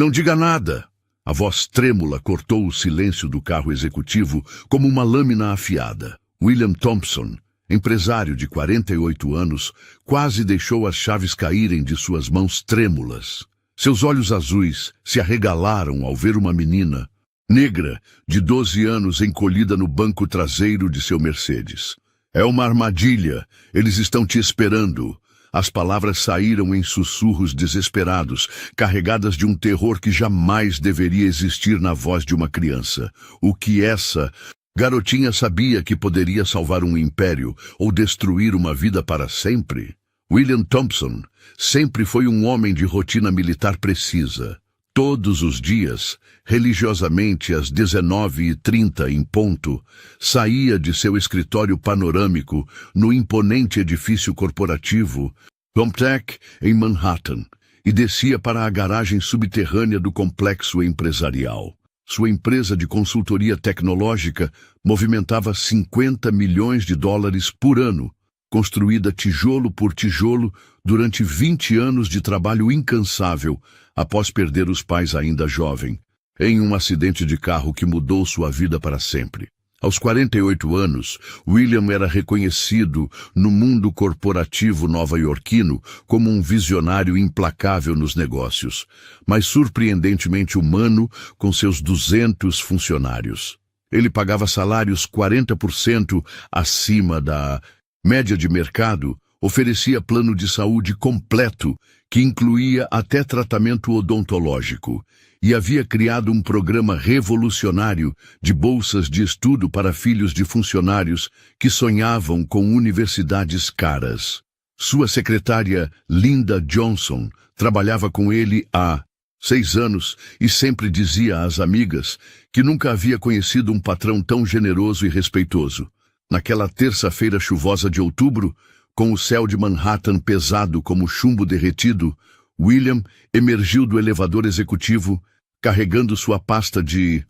Não diga nada! A voz trêmula cortou o silêncio do carro executivo como uma lâmina afiada. William Thompson, empresário de 48 anos, quase deixou as chaves caírem de suas mãos trêmulas. Seus olhos azuis se arregalaram ao ver uma menina negra de 12 anos encolhida no banco traseiro de seu Mercedes. É uma armadilha. Eles estão te esperando. As palavras saíram em sussurros desesperados, carregadas de um terror que jamais deveria existir na voz de uma criança. O que essa garotinha sabia que poderia salvar um império ou destruir uma vida para sempre? William Thompson sempre foi um homem de rotina militar precisa. Todos os dias, religiosamente às 19h30 em ponto, saía de seu escritório panorâmico no imponente edifício corporativo Comptech em Manhattan e descia para a garagem subterrânea do complexo empresarial. Sua empresa de consultoria tecnológica movimentava 50 milhões de dólares por ano, construída tijolo por tijolo durante 20 anos de trabalho incansável após perder os pais ainda jovem, em um acidente de carro que mudou sua vida para sempre. Aos 48 anos, William era reconhecido no mundo corporativo nova-iorquino como um visionário implacável nos negócios, mas surpreendentemente humano com seus 200 funcionários. Ele pagava salários 40% acima da média de mercado, oferecia plano de saúde completo, que incluía até tratamento odontológico, e havia criado um programa revolucionário de bolsas de estudo para filhos de funcionários que sonhavam com universidades caras. Sua secretária, Linda Johnson, trabalhava com ele há 6 anos e sempre dizia às amigas que nunca havia conhecido um patrão tão generoso e respeitoso. Naquela terça-feira chuvosa de outubro, com o céu de Manhattan pesado como chumbo derretido, William emergiu do elevador executivo, carregando sua pasta de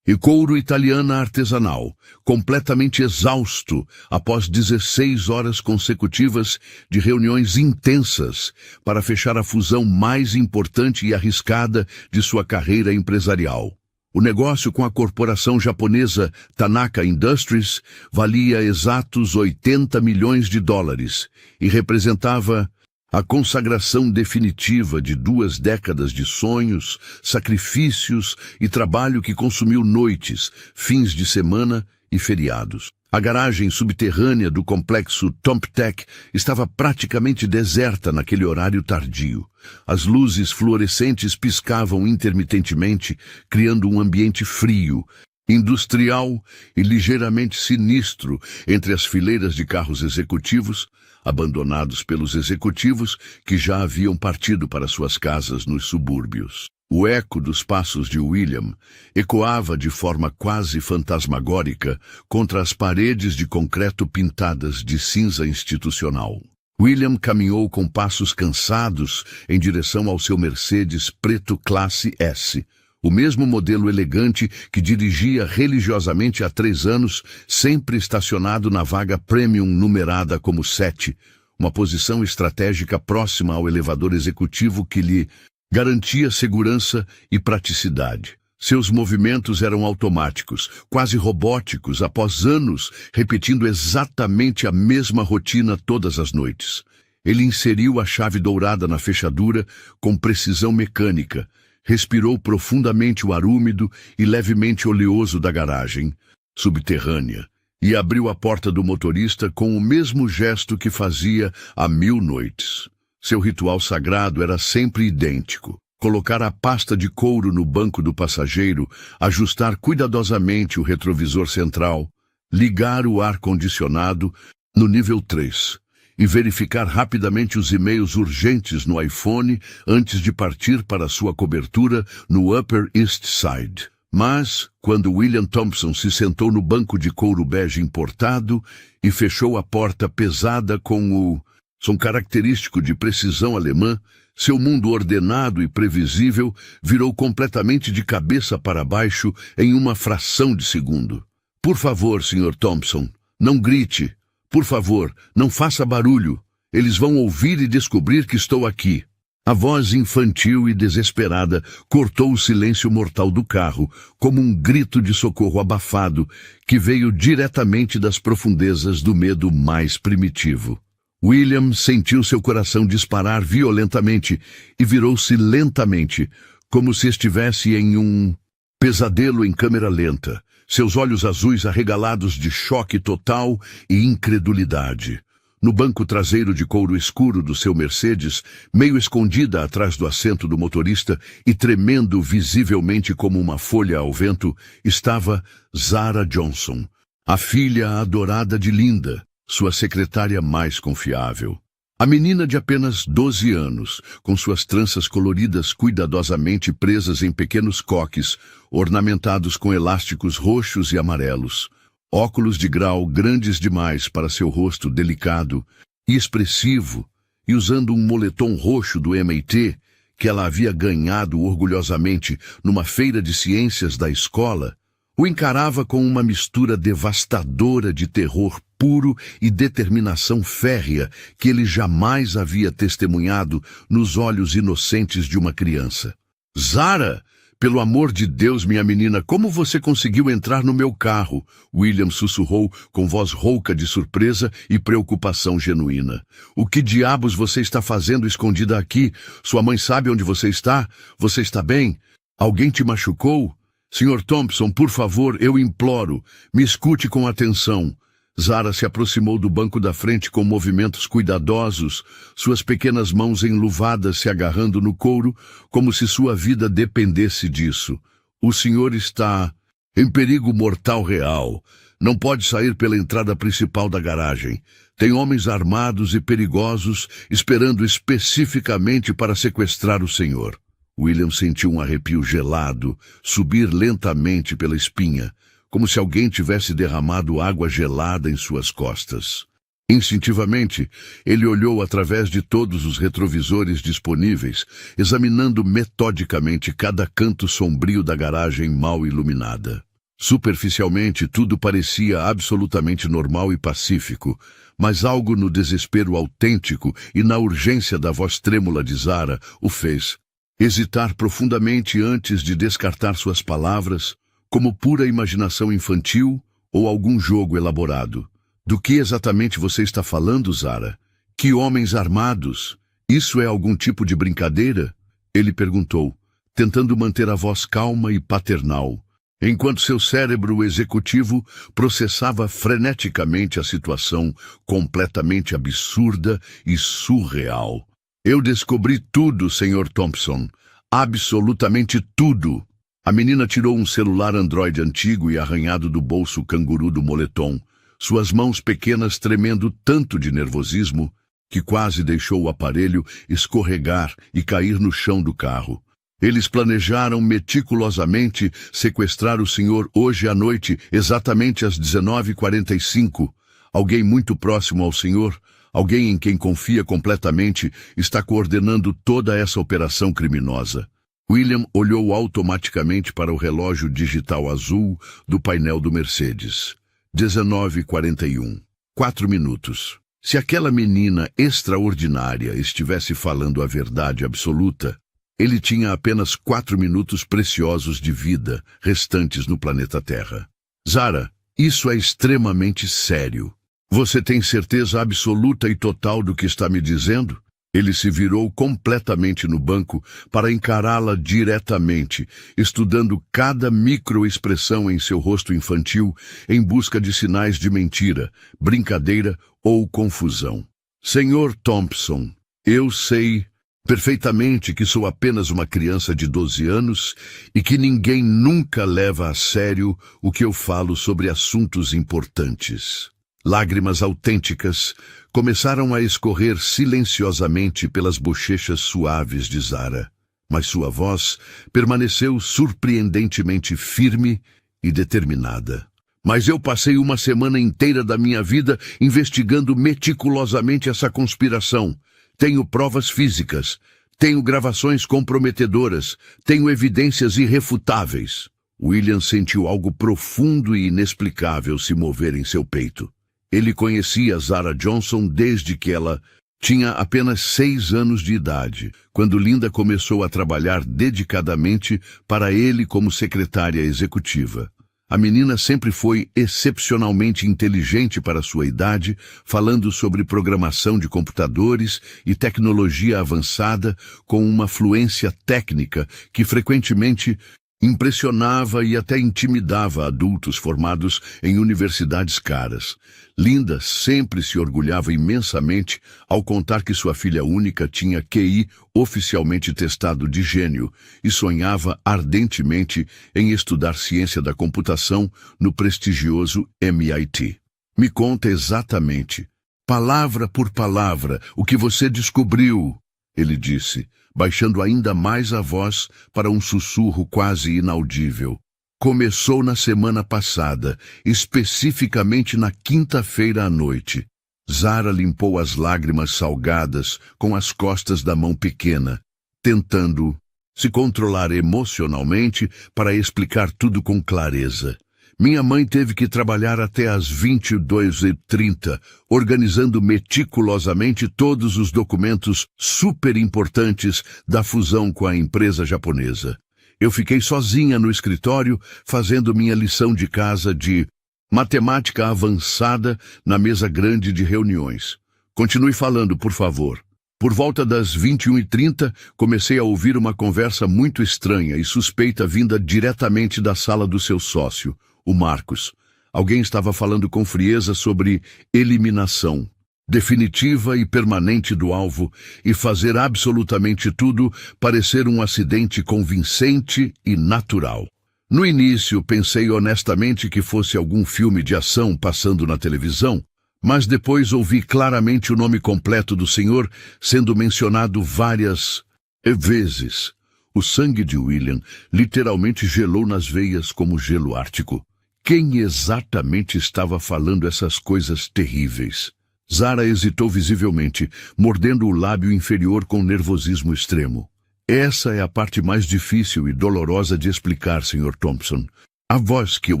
couro italiana artesanal, completamente exausto após 16 horas consecutivas de reuniões intensas para fechar a fusão mais importante e arriscada de sua carreira empresarial. O negócio com a corporação japonesa Tanaka Industries valia exatos 80 milhões de dólares e representava a consagração definitiva de 2 décadas de sonhos, sacrifícios e trabalho que consumiu noites, fins de semana e feriados. A garagem subterrânea do complexo Comptech estava praticamente deserta naquele horário tardio. As luzes fluorescentes piscavam intermitentemente, criando um ambiente frio, industrial e ligeiramente sinistro entre as fileiras de carros executivos, abandonados pelos executivos que já haviam partido para suas casas nos subúrbios. O eco dos passos de William ecoava de forma quase fantasmagórica contra as paredes de concreto pintadas de cinza institucional. William caminhou com passos cansados em direção ao seu Mercedes preto classe S, o mesmo modelo elegante que dirigia religiosamente há 3 anos, sempre estacionado na vaga premium numerada como 7, uma posição estratégica próxima ao elevador executivo que lhe garantia segurança e praticidade. Seus movimentos eram automáticos, quase robóticos, após anos repetindo exatamente a mesma rotina todas as noites. Ele inseriu a chave dourada na fechadura com precisão mecânica, respirou profundamente o ar úmido e levemente oleoso da garagem subterrânea e abriu a porta do motorista com o mesmo gesto que fazia há 1000 noites. Seu ritual sagrado era sempre idêntico: colocar a pasta de couro no banco do passageiro, ajustar cuidadosamente o retrovisor central, ligar o ar-condicionado no nível 3 e verificar rapidamente os e-mails urgentes no iPhone antes de partir para sua cobertura no Upper East Side. Mas, quando William Thompson se sentou no banco de couro bege importado e fechou a porta pesada com o som característico de precisão alemã, seu mundo ordenado e previsível virou completamente de cabeça para baixo em uma fração de segundo. Por favor, Sr. Thompson, não grite. Por favor, não faça barulho. Eles vão ouvir e descobrir que estou aqui. A voz infantil e desesperada cortou o silêncio mortal do carro, como um grito de socorro abafado que veio diretamente das profundezas do medo mais primitivo. William sentiu seu coração disparar violentamente e virou-se lentamente, como se estivesse em um pesadelo em câmera lenta, seus olhos azuis arregalados de choque total e incredulidade. No banco traseiro de couro escuro do seu Mercedes, meio escondida atrás do assento do motorista e tremendo visivelmente como uma folha ao vento, estava Zara Johnson, a filha adorada de Linda, sua secretária mais confiável. A menina de apenas 12 anos, com suas tranças coloridas cuidadosamente presas em pequenos coques, ornamentados com elásticos roxos e amarelos, óculos de grau grandes demais para seu rosto delicado e expressivo, e usando um moletom roxo do MIT, que ela havia ganhado orgulhosamente numa feira de ciências da escola, o encarava com uma mistura devastadora de terror puro e determinação férrea que ele jamais havia testemunhado nos olhos inocentes de uma criança. "Zara! Pelo amor de Deus, minha menina, como você conseguiu entrar no meu carro?" William sussurrou com voz rouca de surpresa e preocupação genuína. "O que diabos você está fazendo escondida aqui? Sua mãe sabe onde você está? Você está bem? Alguém te machucou? Sr. Thompson, por favor, eu imploro, me escute com atenção." Zara se aproximou do banco da frente com movimentos cuidadosos, suas pequenas mãos enluvadas se agarrando no couro, como se sua vida dependesse disso. "O senhor está em perigo mortal real. Não pode sair pela entrada principal da garagem. Tem homens armados e perigosos esperando especificamente para sequestrar o senhor." William sentiu um arrepio gelado subir lentamente pela espinha, como se alguém tivesse derramado água gelada em suas costas. Instintivamente, ele olhou através de todos os retrovisores disponíveis, examinando metodicamente cada canto sombrio da garagem mal iluminada. Superficialmente, tudo parecia absolutamente normal e pacífico, mas algo no desespero autêntico e na urgência da voz trêmula de Zara o fez hesitar profundamente antes de descartar suas palavras como pura imaginação infantil ou algum jogo elaborado. "Do que exatamente você está falando, Zara? Que homens armados? Isso é algum tipo de brincadeira?" Ele perguntou, tentando manter a voz calma e paternal, enquanto seu cérebro executivo processava freneticamente a situação completamente absurda e surreal. "Eu descobri tudo, Sr. Thompson. Absolutamente tudo." A menina tirou um celular Android antigo e arranhado do bolso canguru do moletom, suas mãos pequenas tremendo tanto de nervosismo que quase deixou o aparelho escorregar e cair no chão do carro. "Eles planejaram meticulosamente sequestrar o senhor hoje à noite, exatamente às 19h45. Alguém muito próximo ao senhor, alguém em quem confia completamente, está coordenando toda essa operação criminosa." William olhou automaticamente para o relógio digital azul do painel do Mercedes. 19h41. 4 minutos. Se aquela menina extraordinária estivesse falando a verdade absoluta, ele tinha apenas 4 minutos preciosos de vida restantes no planeta Terra. "Zara, isso é extremamente sério. Você tem certeza absoluta e total do que está me dizendo?" Ele se virou completamente no banco para encará-la diretamente, estudando cada microexpressão em seu rosto infantil em busca de sinais de mentira, brincadeira ou confusão. "Sr. Thompson, eu sei perfeitamente que sou apenas uma criança de 12 anos e que ninguém nunca leva a sério o que eu falo sobre assuntos importantes." Lágrimas autênticas começaram a escorrer silenciosamente pelas bochechas suaves de Zara, mas sua voz permaneceu surpreendentemente firme e determinada. "Mas eu passei uma semana inteira da minha vida investigando meticulosamente essa conspiração. Tenho provas físicas, tenho gravações comprometedoras, tenho evidências irrefutáveis." William sentiu algo profundo e inexplicável se mover em seu peito. Ele conhecia Zara Johnson desde que ela Tinha apenas 6 anos de idade, quando Linda começou a trabalhar dedicadamente para ele como secretária executiva. A menina sempre foi excepcionalmente inteligente para sua idade, falando sobre programação de computadores e tecnologia avançada com uma fluência técnica que frequentemente impressionava e até intimidava adultos formados em universidades caras. Linda sempre se orgulhava imensamente ao contar que sua filha única tinha QI oficialmente testado de gênio e sonhava ardentemente em estudar ciência da computação no prestigioso MIT. Me conta exatamente, palavra por palavra, o que você descobriu, ele disse, baixando ainda mais a voz para um sussurro quase inaudível. Começou na semana passada, especificamente na quinta-feira à noite. Zara limpou as lágrimas salgadas com as costas da mão pequena, tentando se controlar emocionalmente para explicar tudo com clareza. Minha mãe teve que trabalhar até às 22h30, organizando meticulosamente todos os documentos super importantes da fusão com a empresa japonesa. Eu fiquei sozinha no escritório, fazendo minha lição de casa de matemática avançada na mesa grande de reuniões. Continue falando, por favor. Por volta das 21h30, comecei a ouvir uma conversa muito estranha e suspeita vinda diretamente da sala do seu sócio, o Marcos. Alguém estava falando com frieza sobre eliminação definitiva e permanente do alvo e fazer absolutamente tudo parecer um acidente convincente e natural. No início, pensei honestamente que fosse algum filme de ação passando na televisão, mas depois ouvi claramente o nome completo do senhor sendo mencionado várias vezes. O sangue de William literalmente gelou nas veias como gelo ártico. Quem exatamente estava falando essas coisas terríveis? Zara hesitou visivelmente, mordendo o lábio inferior com nervosismo extremo. Essa é a parte mais difícil e dolorosa de explicar, Sr. Thompson. A voz que eu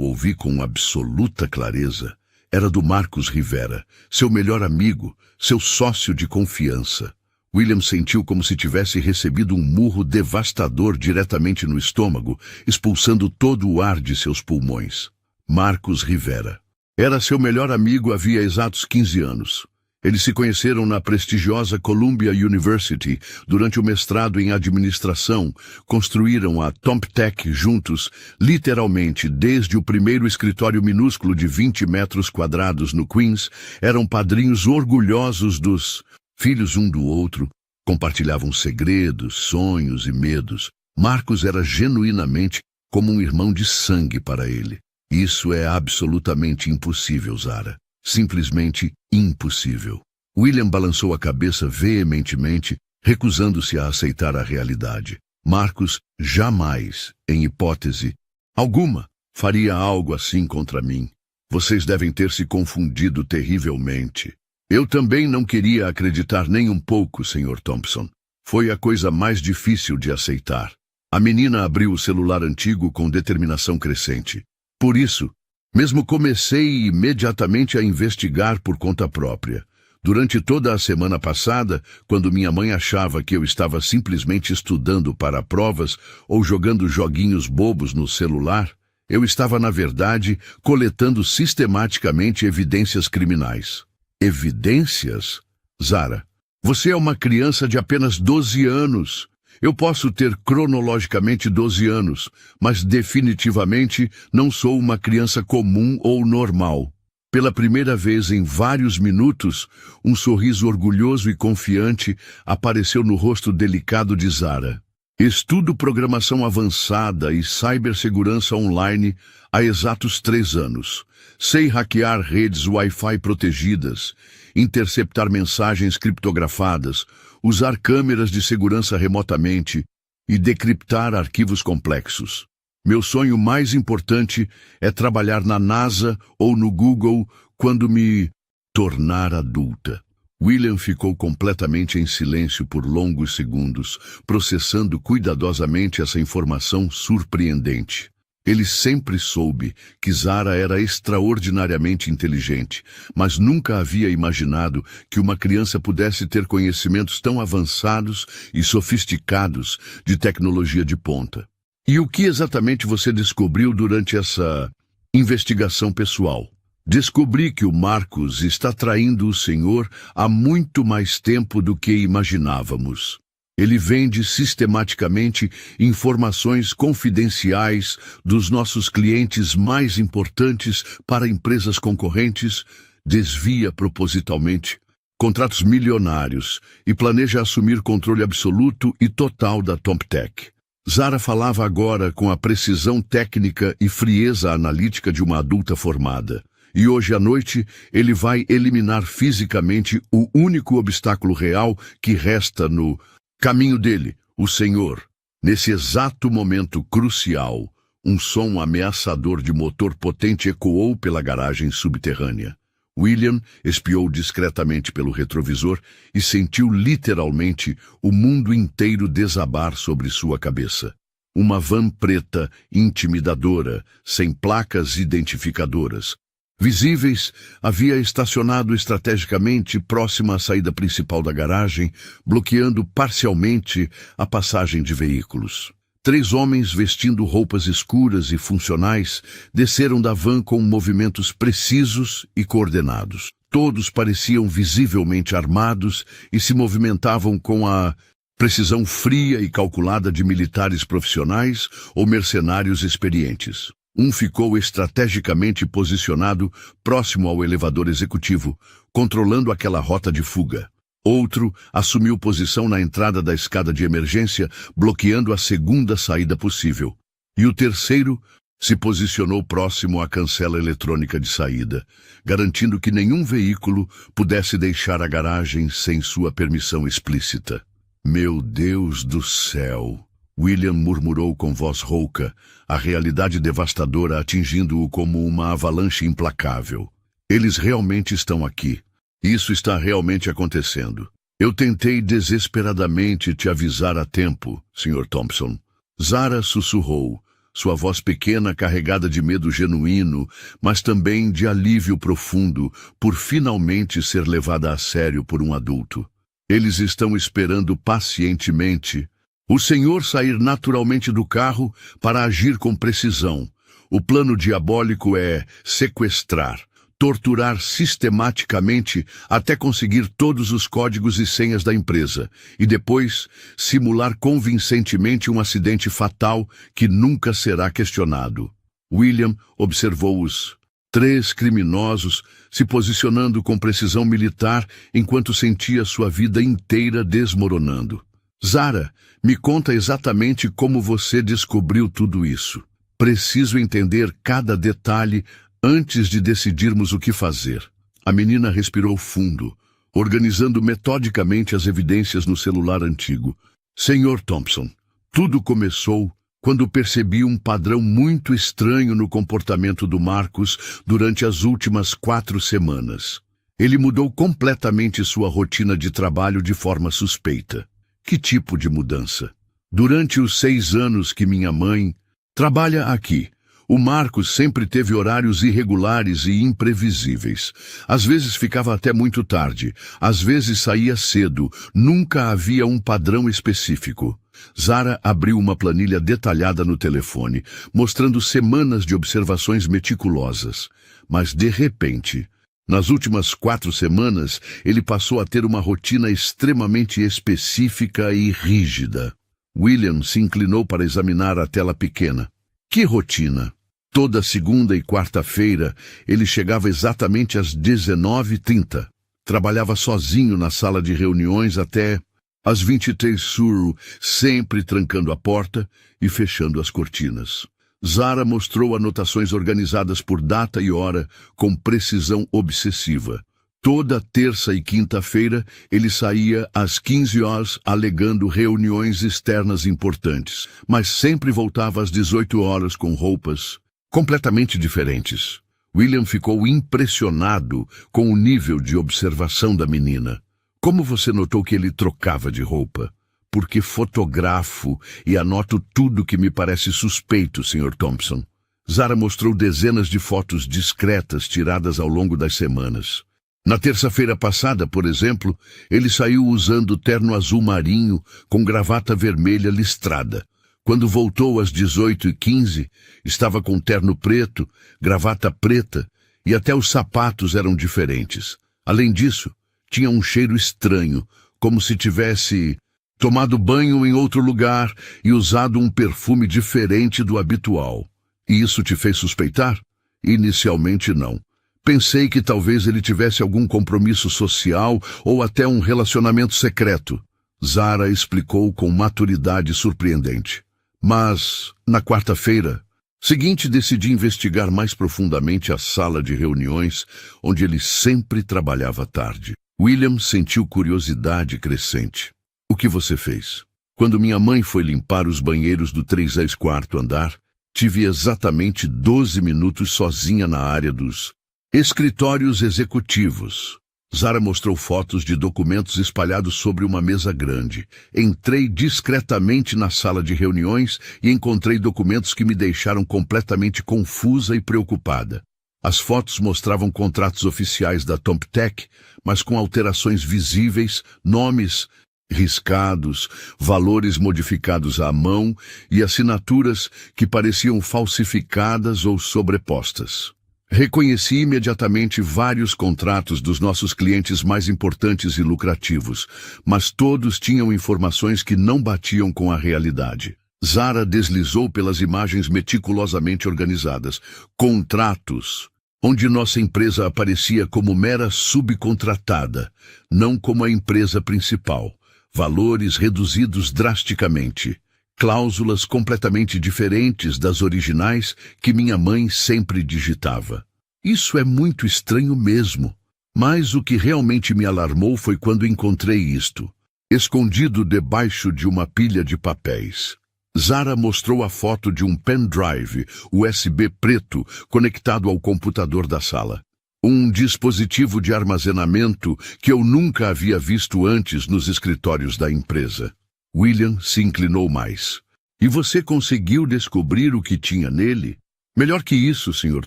ouvi com absoluta clareza era do Marcos Rivera, seu melhor amigo, seu sócio de confiança. William sentiu como se tivesse recebido um murro devastador diretamente no estômago, expulsando todo o ar de seus pulmões. Marcos Rivera. Era seu melhor amigo havia exatos 15 anos. Eles se conheceram na prestigiosa Columbia University durante o mestrado em administração, construíram a ThompTech juntos, literalmente desde o primeiro escritório minúsculo de 20 metros quadrados no Queens, eram padrinhos orgulhosos dos filhos um do outro, compartilhavam segredos, sonhos e medos. Marcos era genuinamente como um irmão de sangue para ele. Isso é absolutamente impossível, Zara. Simplesmente impossível. William balançou a cabeça veementemente, recusando-se a aceitar a realidade. Marcos jamais, em hipótese alguma, faria algo assim contra mim. Vocês devem ter se confundido terrivelmente. Eu também não queria acreditar nem um pouco, Sr. Thompson. Foi a coisa mais difícil de aceitar. A menina abriu o celular antigo com determinação crescente. Por isso, mesmo comecei imediatamente a investigar por conta própria. Durante toda a semana passada, quando minha mãe achava que eu estava simplesmente estudando para provas ou jogando joguinhos bobos no celular, eu estava, na verdade, coletando sistematicamente evidências criminais. Evidências? Zara, você é uma criança de apenas 12 anos. Eu posso ter cronologicamente 12 anos, mas definitivamente não sou uma criança comum ou normal. Pela primeira vez em vários minutos, um sorriso orgulhoso e confiante apareceu no rosto delicado de Zara. Estudo programação avançada e cibersegurança online há exatos 3 anos. Sei hackear redes Wi-Fi protegidas, interceptar mensagens criptografadas, usar câmeras de segurança remotamente e decriptar arquivos complexos. Meu sonho mais importante é trabalhar na NASA ou no Google quando me tornar adulta. William ficou completamente em silêncio por longos segundos, processando cuidadosamente essa informação surpreendente. Ele sempre soube que Zara era extraordinariamente inteligente, mas nunca havia imaginado que uma criança pudesse ter conhecimentos tão avançados e sofisticados de tecnologia de ponta. E o que exatamente você descobriu durante essa investigação pessoal? Descobri que o Marcus está traindo o senhor há muito mais tempo do que imaginávamos. Ele vende sistematicamente informações confidenciais dos nossos clientes mais importantes para empresas concorrentes, desvia propositalmente contratos milionários e planeja assumir controle absoluto e total da TopTech. Zara falava agora com a precisão técnica e frieza analítica de uma adulta formada. E hoje à noite ele vai eliminar fisicamente o único obstáculo real que resta no caminho dele, o Senhor. Nesse exato momento crucial, um som ameaçador de motor potente ecoou pela garagem subterrânea. William espiou discretamente pelo retrovisor e sentiu literalmente o mundo inteiro desabar sobre sua cabeça. Uma van preta intimidadora, sem placas identificadoras visíveis, havia estacionado estrategicamente próxima à saída principal da garagem, bloqueando parcialmente a passagem de veículos. 3 homens vestindo roupas escuras e funcionais desceram da van com movimentos precisos e coordenados. Todos pareciam visivelmente armados e se movimentavam com a precisão fria e calculada de militares profissionais ou mercenários experientes. Um ficou estrategicamente posicionado próximo ao elevador executivo, controlando aquela rota de fuga. Outro assumiu posição na entrada da escada de emergência, bloqueando a segunda saída possível. E o terceiro se posicionou próximo à cancela eletrônica de saída, garantindo que nenhum veículo pudesse deixar a garagem sem sua permissão explícita. Meu Deus do céu! William murmurou com voz rouca, a realidade devastadora atingindo-o como uma avalanche implacável. Eles realmente estão aqui. Isso está realmente acontecendo. Eu tentei desesperadamente te avisar a tempo, Sr. Thompson. Zara sussurrou, sua voz pequena carregada de medo genuíno, mas também de alívio profundo por finalmente ser levada a sério por um adulto. Eles estão esperando pacientemente o senhor sair naturalmente do carro para agir com precisão. O plano diabólico é sequestrar, torturar sistematicamente até conseguir todos os códigos e senhas da empresa e depois simular convincentemente um acidente fatal que nunca será questionado. William observou os 3 criminosos se posicionando com precisão militar enquanto sentia sua vida inteira desmoronando. Zara, me conta exatamente como você descobriu tudo isso. Preciso entender cada detalhe antes de decidirmos o que fazer. A menina respirou fundo, organizando metodicamente as evidências no celular antigo. Sr. Thompson, tudo começou quando percebi um padrão muito estranho no comportamento do Marcus durante as últimas 4 semanas. Ele mudou completamente sua rotina de trabalho de forma suspeita. Que tipo de mudança? Durante os 6 anos que minha mãe trabalha aqui, o Marcus sempre teve horários irregulares e imprevisíveis. Às vezes ficava até muito tarde, às vezes saía cedo, nunca havia um padrão específico. Zara abriu uma planilha detalhada no telefone, mostrando semanas de observações meticulosas. Mas, de repente, nas últimas 4 semanas, ele passou a ter uma rotina extremamente específica e rígida. William se inclinou para examinar a tela pequena. Que rotina? Toda segunda e quarta-feira, ele chegava exatamente às 19h30. Trabalhava sozinho na sala de reuniões até às 23 sur, sempre trancando a porta e fechando as cortinas. Zara mostrou anotações organizadas por data e hora com precisão obsessiva. Toda terça e quinta-feira ele saía às 15 horas alegando reuniões externas importantes, mas sempre voltava às 18 horas com roupas completamente diferentes. William ficou impressionado com o nível de observação da menina. Como você notou que ele trocava de roupa? Porque fotografo e anoto tudo que me parece suspeito, Sr. Thompson. Zara mostrou dezenas de fotos discretas tiradas ao longo das semanas. Na terça-feira passada, por exemplo, ele saiu usando terno azul marinho com gravata vermelha listrada. Quando voltou às 18h15, estava com terno preto, gravata preta e até os sapatos eram diferentes. Além disso, tinha um cheiro estranho, como se tivesse tomado banho em outro lugar e usado um perfume diferente do habitual. E isso te fez suspeitar? Inicialmente não. Pensei que talvez ele tivesse algum compromisso social ou até um relacionamento secreto. Zara explicou com maturidade surpreendente. Mas, na quarta-feira seguinte, decidi investigar mais profundamente a sala de reuniões, onde ele sempre trabalhava tarde. William sentiu curiosidade crescente. O que você fez? Quando minha mãe foi limpar os banheiros do 34º andar, tive exatamente 12 minutos sozinha na área dos escritórios executivos. Zara mostrou fotos de documentos espalhados sobre uma mesa grande. Entrei discretamente na sala de reuniões e encontrei documentos que me deixaram completamente confusa e preocupada. As fotos mostravam contratos oficiais da TomTech, mas com alterações visíveis, nomes riscados, valores modificados à mão e assinaturas que pareciam falsificadas ou sobrepostas. Reconheci imediatamente vários contratos dos nossos clientes mais importantes e lucrativos, mas todos tinham informações que não batiam com a realidade. Zara deslizou pelas imagens meticulosamente organizadas. Contratos, onde nossa empresa aparecia como mera subcontratada, não como a empresa principal. Valores reduzidos drasticamente. Cláusulas completamente diferentes das originais que minha mãe sempre digitava. Isso é muito estranho mesmo. Mas o que realmente me alarmou foi quando encontrei isto, escondido debaixo de uma pilha de papéis. Zara mostrou a foto de um pendrive USB preto conectado ao computador da sala. Um dispositivo de armazenamento que eu nunca havia visto antes nos escritórios da empresa. William se inclinou mais. E você conseguiu descobrir o que tinha nele? Melhor que isso, Sr.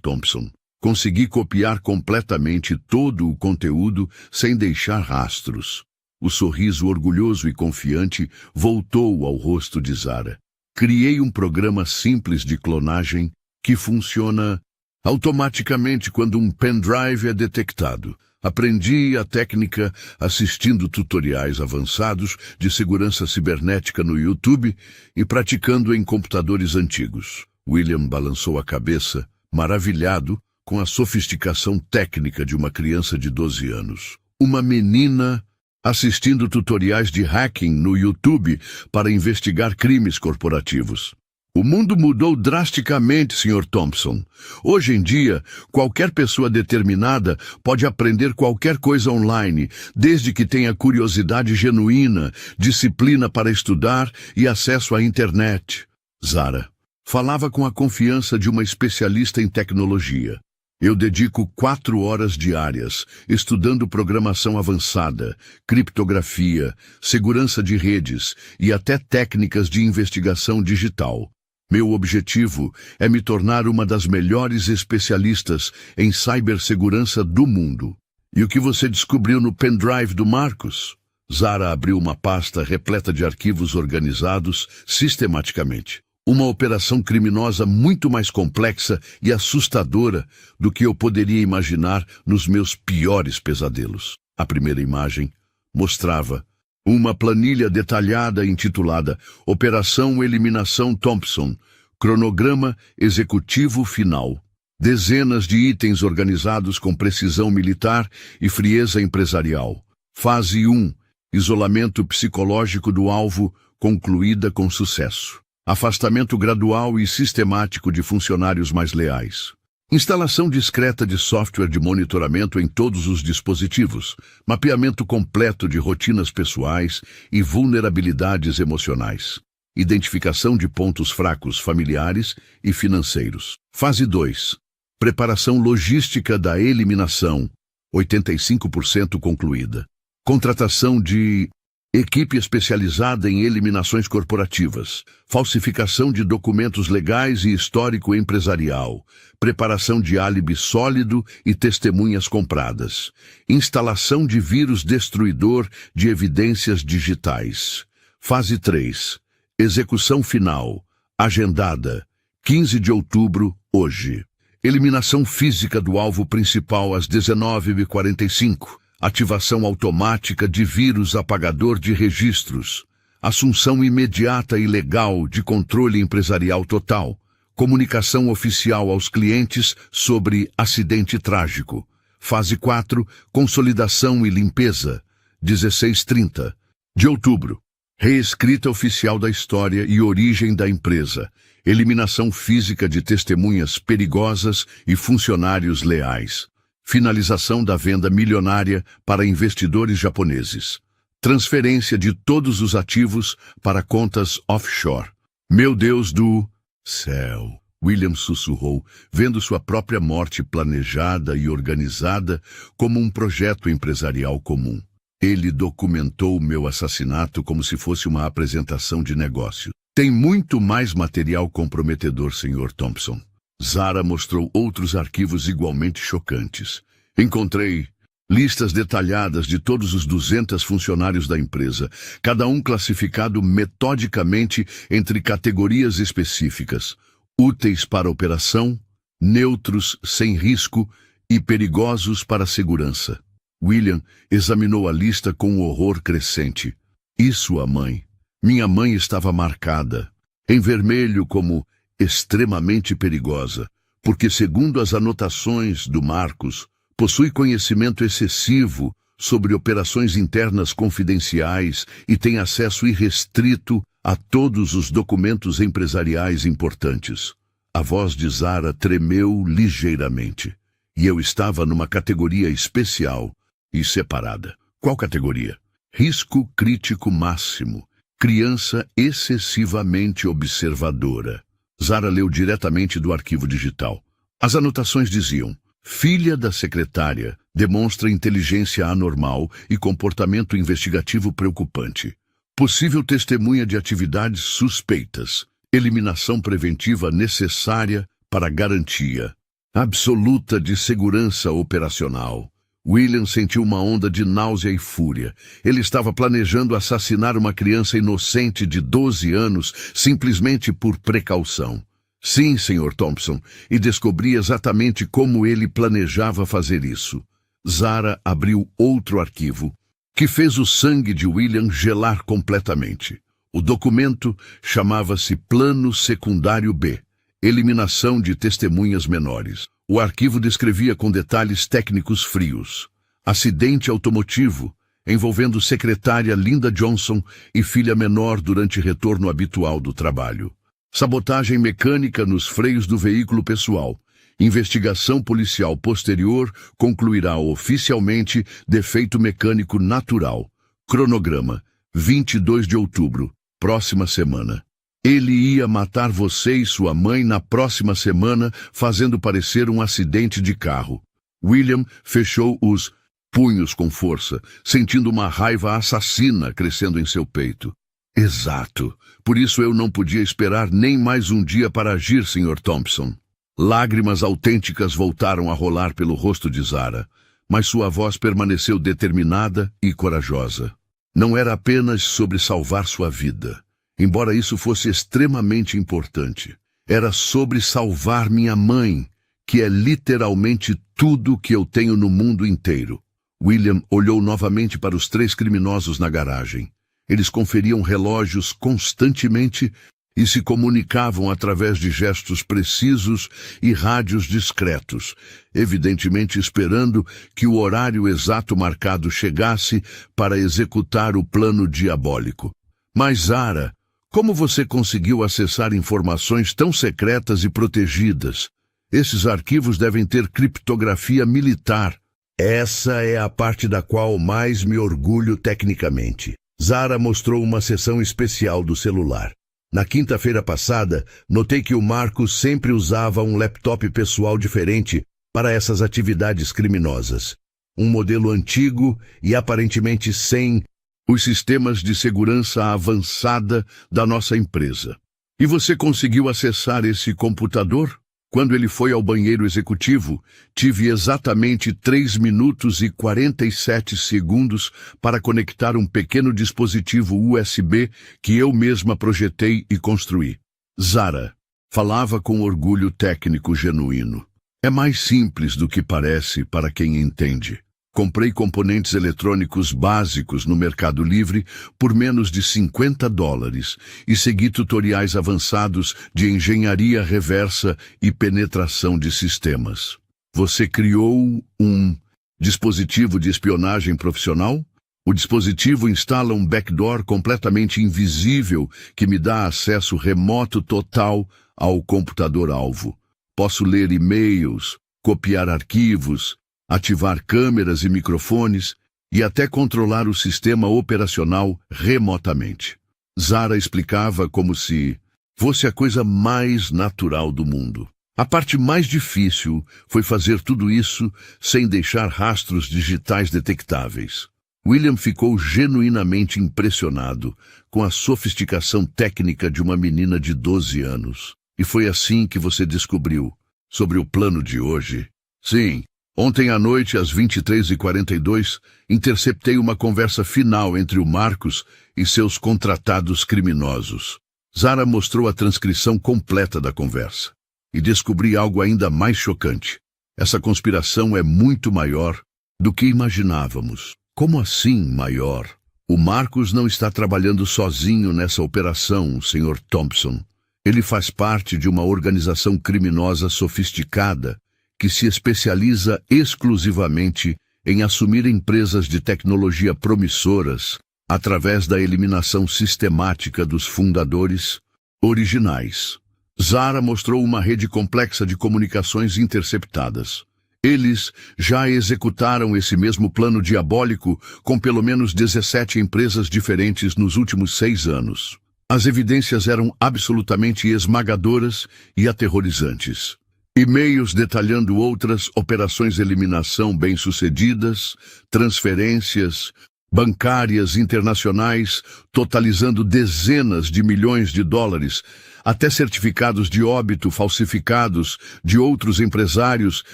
Thompson. Consegui copiar completamente todo o conteúdo sem deixar rastros. O sorriso orgulhoso e confiante voltou ao rosto de Zara. Criei um programa simples de clonagem que funciona automaticamente quando um pendrive é detectado. Aprendi a técnica assistindo tutoriais avançados de segurança cibernética no YouTube e praticando em computadores antigos. William balançou a cabeça, maravilhado com a sofisticação técnica de uma criança de 12 anos. Uma menina assistindo tutoriais de hacking no YouTube para investigar crimes corporativos. O mundo mudou drasticamente, Sr. Thompson. Hoje em dia, qualquer pessoa determinada pode aprender qualquer coisa online, desde que tenha curiosidade genuína, disciplina para estudar e acesso à internet. Zara falava com a confiança de uma especialista em tecnologia. Eu dedico 4 horas diárias estudando programação avançada, criptografia, segurança de redes e até técnicas de investigação digital. Meu objetivo é me tornar uma das melhores especialistas em cibersegurança do mundo. E o que você descobriu no pendrive do Marcos? Zara abriu uma pasta repleta de arquivos organizados sistematicamente. Uma operação criminosa muito mais complexa e assustadora do que eu poderia imaginar nos meus piores pesadelos. A primeira imagem mostrava uma planilha detalhada intitulada Operação Eliminação Thompson, cronograma executivo final. Dezenas de itens organizados com precisão militar e frieza empresarial. Fase 1. Isolamento psicológico do alvo, concluída com sucesso. Afastamento gradual e sistemático de funcionários mais leais. Instalação discreta de software de monitoramento em todos os dispositivos, mapeamento completo de rotinas pessoais e vulnerabilidades emocionais. Identificação de pontos fracos familiares e financeiros. Fase 2. Preparação logística da eliminação, 85% concluída. Contratação de Equipe especializada em eliminações corporativas, falsificação de documentos legais e histórico empresarial, preparação de álibi sólido e testemunhas compradas, instalação de vírus destruidor de evidências digitais. Fase 3. Execução final. Agendada. 15 de outubro, hoje. Eliminação física do alvo principal às 19h45. Ativação automática de vírus apagador de registros. Assunção imediata e legal de controle empresarial total. Comunicação oficial aos clientes sobre acidente trágico. Fase 4. Consolidação e limpeza. 16h30 de outubro. Reescrita oficial da história e origem da empresa. Eliminação física de testemunhas perigosas e funcionários leais. Finalização da venda milionária para investidores japoneses. Transferência de todos os ativos para contas offshore. Meu Deus do céu! William sussurrou, vendo sua própria morte planejada e organizada como um projeto empresarial comum. Ele documentou meu assassinato como se fosse uma apresentação de negócio. Tem muito mais material comprometedor, Sr. Thompson. Zara mostrou outros arquivos igualmente chocantes. Encontrei listas detalhadas de todos os 200 funcionários da empresa, cada um classificado metodicamente entre categorias específicas: úteis para a operação, neutros, sem risco e perigosos para a segurança. William examinou a lista com horror crescente. E sua mãe? Minha mãe estava marcada, em vermelho, como extremamente perigosa, porque, segundo as anotações do Marcos, possui conhecimento excessivo sobre operações internas confidenciais e tem acesso irrestrito a todos os documentos empresariais importantes. A voz de Zara tremeu ligeiramente, e eu estava numa categoria especial e separada. Qual categoria? Risco crítico máximo. Criança excessivamente observadora. Zara leu diretamente do arquivo digital. As anotações diziam: filha da secretária, demonstra inteligência anormal e comportamento investigativo preocupante. Possível testemunha de atividades suspeitas. Eliminação preventiva necessária para garantia absoluta de segurança operacional. William sentiu uma onda de náusea e fúria. Ele estava planejando assassinar uma criança inocente de 12 anos simplesmente por precaução. Sim, Sr. Thompson, e descobri exatamente como ele planejava fazer isso. Zara abriu outro arquivo, que fez o sangue de William gelar completamente. O documento chamava-se Plano Secundário B, Eliminação de Testemunhas Menores. O arquivo descrevia com detalhes técnicos frios: acidente automotivo, envolvendo secretária Linda Johnson e filha menor durante retorno habitual do trabalho. Sabotagem mecânica nos freios do veículo pessoal. Investigação policial posterior concluirá oficialmente defeito mecânico natural. Cronograma: 22 de outubro, próxima semana. Ele ia matar você e sua mãe na próxima semana, fazendo parecer um acidente de carro. William fechou os punhos com força, sentindo uma raiva assassina crescendo em seu peito. Exato. Por isso eu não podia esperar nem mais um dia para agir, Sr. Thompson. Lágrimas autênticas voltaram a rolar pelo rosto de Zara, mas sua voz permaneceu determinada e corajosa. Não era apenas sobre salvar sua vida. Embora isso fosse extremamente importante, era sobre salvar minha mãe, que é literalmente tudo que eu tenho no mundo inteiro. William olhou novamente para os 3 criminosos na garagem. Eles conferiam relógios constantemente e se comunicavam através de gestos precisos e rádios discretos, evidentemente esperando que o horário exato marcado chegasse para executar o plano diabólico. Mas, Zara, como você conseguiu acessar informações tão secretas e protegidas? Esses arquivos devem ter criptografia militar. Essa é a parte da qual mais me orgulho tecnicamente. Zara mostrou uma seção especial do celular. Na quinta-feira passada, notei que o Marcos sempre usava um laptop pessoal diferente para essas atividades criminosas. Um modelo antigo e aparentemente sem os sistemas de segurança avançada da nossa empresa. E você conseguiu acessar esse computador? Quando ele foi ao banheiro executivo, tive exatamente 3 minutos e 47 segundos para conectar um pequeno dispositivo USB que eu mesma projetei e construí. Zara falava com orgulho técnico genuíno. É mais simples do que parece para quem entende. Comprei componentes eletrônicos básicos no Mercado Livre por menos de $50 e segui tutoriais avançados de engenharia reversa e penetração de sistemas. Você criou um dispositivo de espionagem profissional? O dispositivo instala um backdoor completamente invisível que me dá acesso remoto total ao computador-alvo. Posso ler e-mails, copiar arquivos, ativar câmeras e microfones e até controlar o sistema operacional remotamente. Zara explicava como se fosse a coisa mais natural do mundo. A parte mais difícil foi fazer tudo isso sem deixar rastros digitais detectáveis. William ficou genuinamente impressionado com a sofisticação técnica de uma menina de 12 anos. E foi assim que você descobriu sobre o plano de hoje? Sim. Ontem à noite, às 23h42, interceptei uma conversa final entre o Marcus e seus contratados criminosos. Zara mostrou a transcrição completa da conversa. E descobri algo ainda mais chocante. Essa conspiração é muito maior do que imaginávamos. Como assim maior? O Marcus não está trabalhando sozinho nessa operação, Sr. Thompson. Ele faz parte de uma organização criminosa sofisticada que se especializa exclusivamente em assumir empresas de tecnologia promissoras através da eliminação sistemática dos fundadores originais. Zara mostrou uma rede complexa de comunicações interceptadas. Eles já executaram esse mesmo plano diabólico com pelo menos 17 empresas diferentes nos últimos 6 anos. As evidências eram absolutamente esmagadoras e aterrorizantes. E-mails detalhando outras operações de eliminação bem-sucedidas, transferências bancárias internacionais totalizando dezenas de milhões de dólares, até certificados de óbito falsificados de outros empresários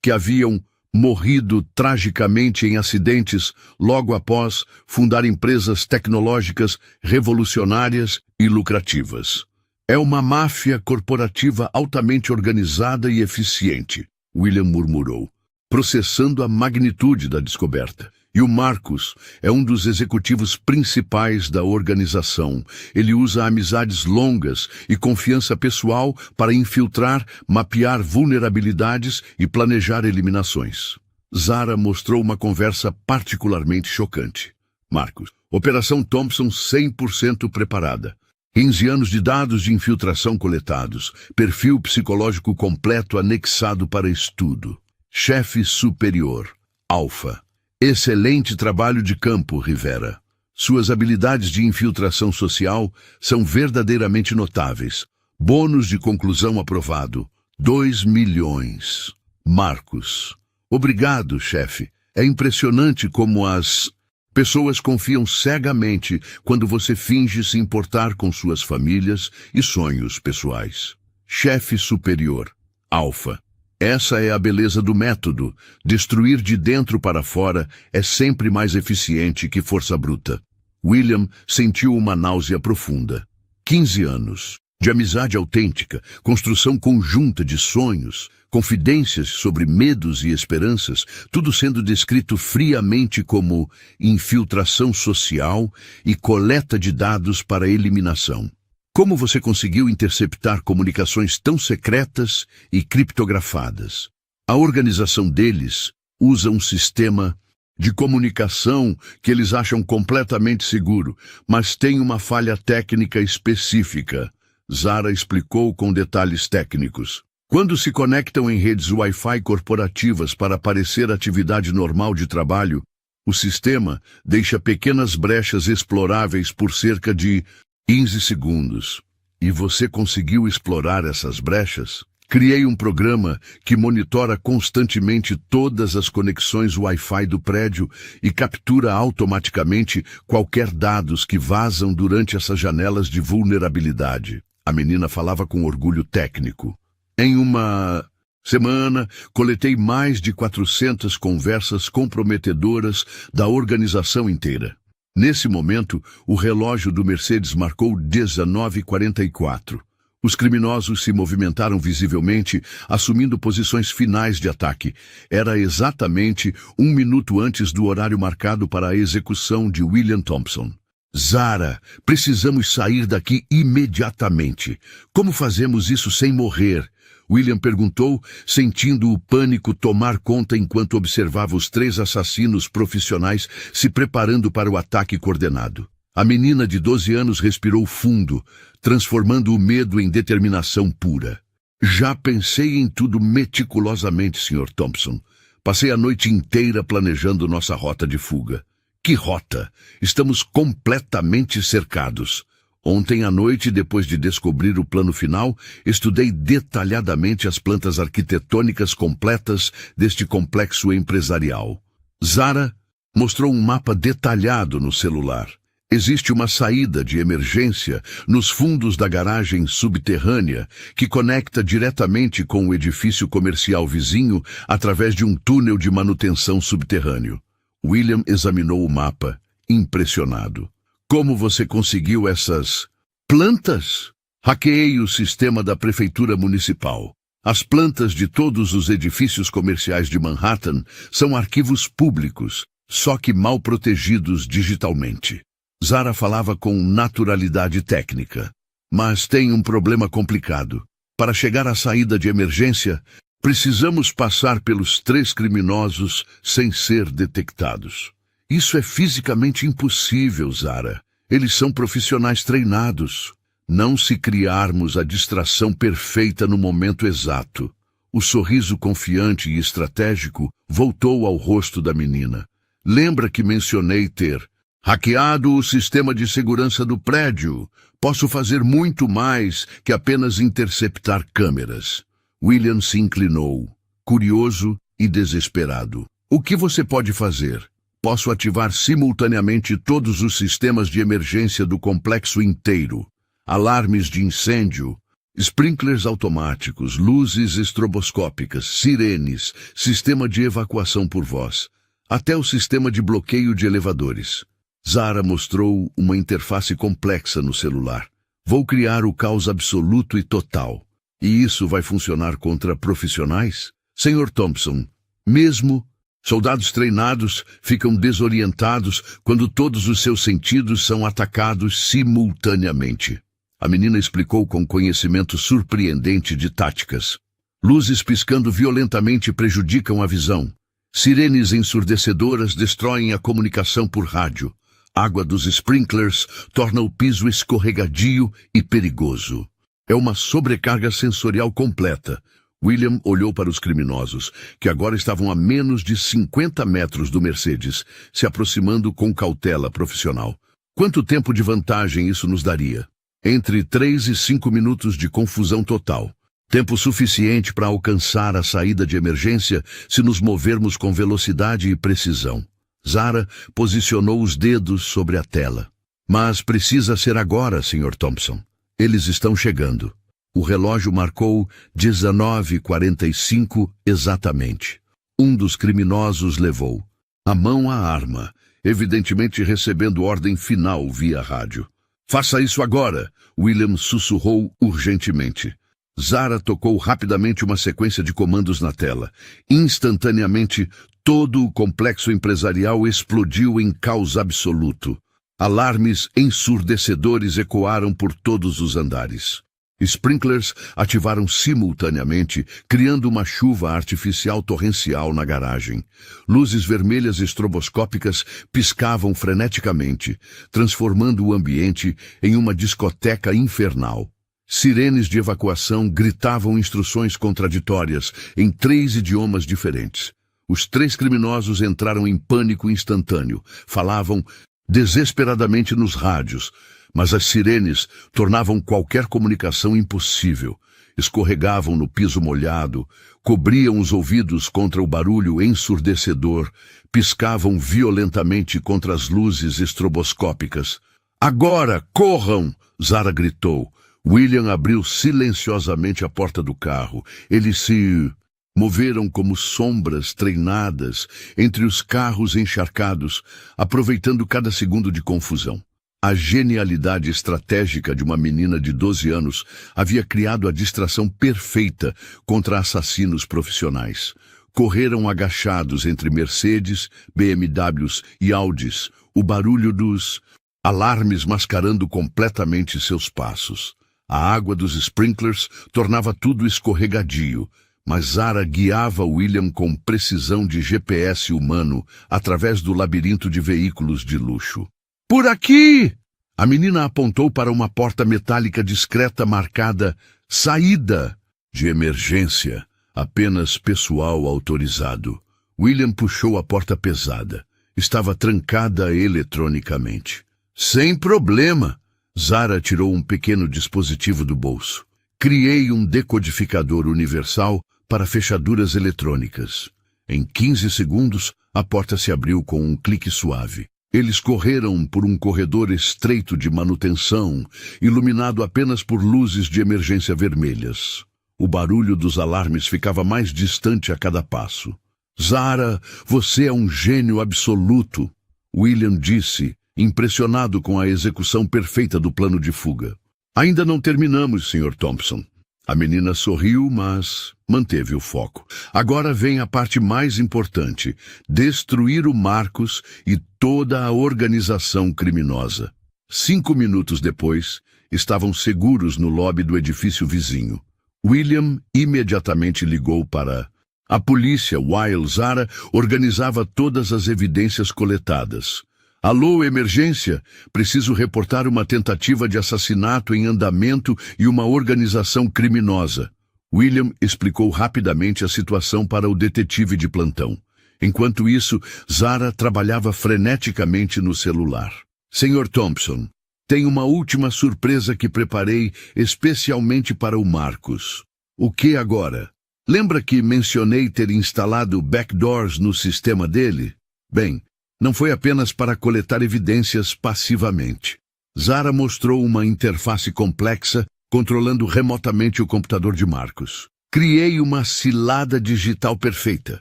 que haviam morrido tragicamente em acidentes logo após fundar empresas tecnológicas revolucionárias e lucrativas. É uma máfia corporativa altamente organizada e eficiente, William murmurou, processando a magnitude da descoberta. E o Marcus é um dos executivos principais da organização. Ele usa amizades longas e confiança pessoal para infiltrar, mapear vulnerabilidades e planejar eliminações. Zara mostrou uma conversa particularmente chocante. Marcus, Operação Thompson 100% preparada. 15 anos de dados de infiltração coletados, perfil psicológico completo anexado para estudo. Chefe superior, Alpha. Excelente trabalho de campo, Rivera. Suas habilidades de infiltração social são verdadeiramente notáveis. Bônus de conclusão aprovado. 2 milhões. Marcos. Obrigado, chefe. É impressionante como as pessoas confiam cegamente quando você finge se importar com suas famílias e sonhos pessoais. Chefe superior, Alpha. Essa é a beleza do método. Destruir de dentro para fora é sempre mais eficiente que força bruta. William sentiu uma náusea profunda. 15 anos de amizade autêntica, construção conjunta de sonhos, confidências sobre medos e esperanças, tudo sendo descrito friamente como infiltração social e coleta de dados para eliminação. Como você conseguiu interceptar comunicações tão secretas e criptografadas? A organização deles usa um sistema de comunicação que eles acham completamente seguro, mas tem uma falha técnica específica. Zara explicou com detalhes técnicos. Quando se conectam em redes Wi-Fi corporativas para parecer atividade normal de trabalho, o sistema deixa pequenas brechas exploráveis por cerca de 15 segundos. E você conseguiu explorar essas brechas? Criei um programa que monitora constantemente todas as conexões Wi-Fi do prédio e captura automaticamente qualquer dados que vazam durante essas janelas de vulnerabilidade. A menina falava com orgulho técnico. Em uma semana, coletei mais de 400 conversas comprometedoras da organização inteira. Nesse momento, o relógio do Mercedes marcou 19h44. Os criminosos se movimentaram visivelmente, assumindo posições finais de ataque. Era exatamente 1 minuto antes do horário marcado para a execução de William Thompson. Zara, precisamos sair daqui imediatamente. Como fazemos isso sem morrer? William perguntou, sentindo o pânico tomar conta enquanto observava os 3 assassinos profissionais se preparando para o ataque coordenado. A menina de 12 anos respirou fundo, transformando o medo em determinação pura. Já pensei em tudo meticulosamente, Sr. Thompson. Passei a noite inteira planejando nossa rota de fuga. Que rota? Estamos completamente cercados. Ontem à noite, depois de descobrir o plano final, estudei detalhadamente as plantas arquitetônicas completas deste complexo empresarial. Zara mostrou um mapa detalhado no celular. Existe uma saída de emergência nos fundos da garagem subterrânea que conecta diretamente com o edifício comercial vizinho através de um túnel de manutenção subterrâneo. William examinou o mapa, impressionado. Como você conseguiu essas plantas? Hackeei o sistema da prefeitura municipal. As plantas de todos os edifícios comerciais de Manhattan são arquivos públicos, só que mal protegidos digitalmente. Zara falava com naturalidade técnica. Mas tem um problema complicado. Para chegar à saída de emergência, precisamos passar pelos 3 criminosos sem ser detectados. Isso é fisicamente impossível, Zara. Eles são profissionais treinados. Não se criarmos a distração perfeita no momento exato. O sorriso confiante e estratégico voltou ao rosto da menina. Lembra que mencionei ter hackeado o sistema de segurança do prédio. Posso fazer muito mais que apenas interceptar câmeras. William se inclinou, curioso e desesperado. O que você pode fazer? Posso ativar simultaneamente todos os sistemas de emergência do complexo inteiro. Alarmes de incêndio, sprinklers automáticos, luzes estroboscópicas, sirenes, sistema de evacuação por voz, até o sistema de bloqueio de elevadores. Zara mostrou uma interface complexa no celular. Vou criar o caos absoluto e total. E isso vai funcionar contra profissionais? Sr. Thompson, mesmo soldados treinados ficam desorientados quando todos os seus sentidos são atacados simultaneamente. A menina explicou com conhecimento surpreendente de táticas. Luzes piscando violentamente prejudicam a visão. Sirenes ensurdecedoras destroem a comunicação por rádio. Água dos sprinklers torna o piso escorregadio e perigoso. É uma sobrecarga sensorial completa. William olhou para os criminosos, que agora estavam a menos de 50 metros do Mercedes, se aproximando com cautela profissional. Quanto tempo de vantagem isso nos daria? Entre 3 e 5 minutos de confusão total. Tempo suficiente para alcançar a saída de emergência se nos movermos com velocidade e precisão. Zara posicionou os dedos sobre a tela. Mas precisa ser agora, Sr. Thompson. Eles estão chegando. O relógio marcou 19h45 exatamente. Um dos criminosos levou a mão à arma, evidentemente recebendo ordem final via rádio. Faça isso agora, William sussurrou urgentemente. Zara tocou rapidamente uma sequência de comandos na tela. Instantaneamente, todo o complexo empresarial explodiu em caos absoluto. Alarmes ensurdecedores ecoaram por todos os andares. Sprinklers ativaram simultaneamente, criando uma chuva artificial torrencial na garagem. Luzes vermelhas estroboscópicas piscavam freneticamente, transformando o ambiente em uma discoteca infernal. Sirenes de evacuação gritavam instruções contraditórias em 3 idiomas diferentes. Os 3 criminosos entraram em pânico instantâneo. Falavam desesperadamente nos rádios, mas as sirenes tornavam qualquer comunicação impossível. escorregavam no piso molhado, cobriam os ouvidos contra o barulho ensurdecedor, piscavam violentamente contra as luzes estroboscópicas. "Agora, corram!" Zara gritou. William abriu silenciosamente a porta do carro. Eles se moveram como sombras treinadas entre os carros encharcados, aproveitando cada segundo de confusão. A genialidade estratégica de uma menina de 12 anos havia criado a distração perfeita contra assassinos profissionais. Correram agachados entre Mercedes, BMWs e Audis, o barulho dos alarmes mascarando completamente seus passos. A água dos sprinklers tornava tudo escorregadio, mas Zara guiava William com precisão de GPS humano através do labirinto de veículos de luxo. "Por aqui!" A menina apontou para uma porta metálica discreta marcada "Saída de emergência, apenas pessoal autorizado". William puxou a porta pesada. Estava trancada eletronicamente. "Sem problema." Zara tirou um pequeno dispositivo do bolso. "Criei um decodificador universal para fechaduras eletrônicas." Em 15 segundos, a porta se abriu com um clique suave. Eles correram por um corredor estreito de manutenção, iluminado apenas por luzes de emergência vermelhas. O barulho dos alarmes ficava mais distante a cada passo. "Zara, você é um gênio absoluto", William disse, impressionado com a execução perfeita do plano de fuga. "Ainda não terminamos, Sr. Thompson." A menina sorriu, mas manteve o foco. "Agora vem a parte mais importante: destruir o Marcus e toda a organização criminosa." 5 minutos depois, estavam seguros no lobby do edifício vizinho. William imediatamente ligou para a polícia, while Zara organizava todas as evidências coletadas. "Alô, emergência? Preciso reportar uma tentativa de assassinato em andamento e uma organização criminosa." William explicou rapidamente a situação para o detetive de plantão. Enquanto isso, Zara trabalhava freneticamente no celular. "Sr. Thompson, tem uma última surpresa que preparei especialmente para o Marcus." "O que agora?" "Lembra que mencionei ter instalado backdoors no sistema dele? Bem, não foi apenas para coletar evidências passivamente. Zara mostrou uma interface complexa, controlando remotamente o computador de Marcus. Criei uma cilada digital perfeita.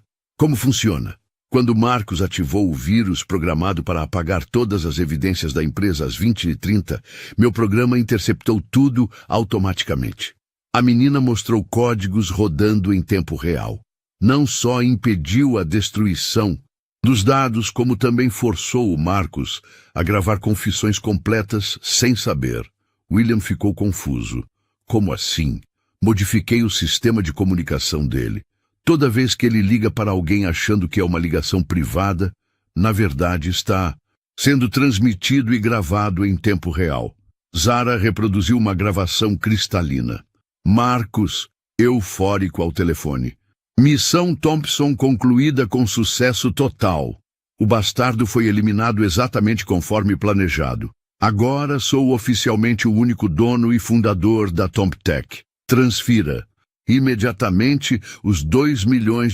Como funciona? Quando Marcus ativou o vírus programado para apagar todas as evidências da empresa às 20h30, meu programa interceptou tudo automaticamente. A menina mostrou códigos rodando em tempo real. Não só impediu a destruição dos dados, como também forçou o Marcus a gravar confissões completas sem saber. William ficou confuso. "Como assim?" "Modifiquei o sistema de comunicação dele. Toda vez que ele liga para alguém achando que é uma ligação privada, na verdade está sendo transmitido e gravado em tempo real." Zara reproduziu uma gravação cristalina. Marcus, eufórico ao telefone. "Missão Thompson concluída com sucesso total. O bastardo foi eliminado exatamente conforme planejado. Agora sou oficialmente o único dono e fundador da ThompTech. Transfira imediatamente os $2 milhões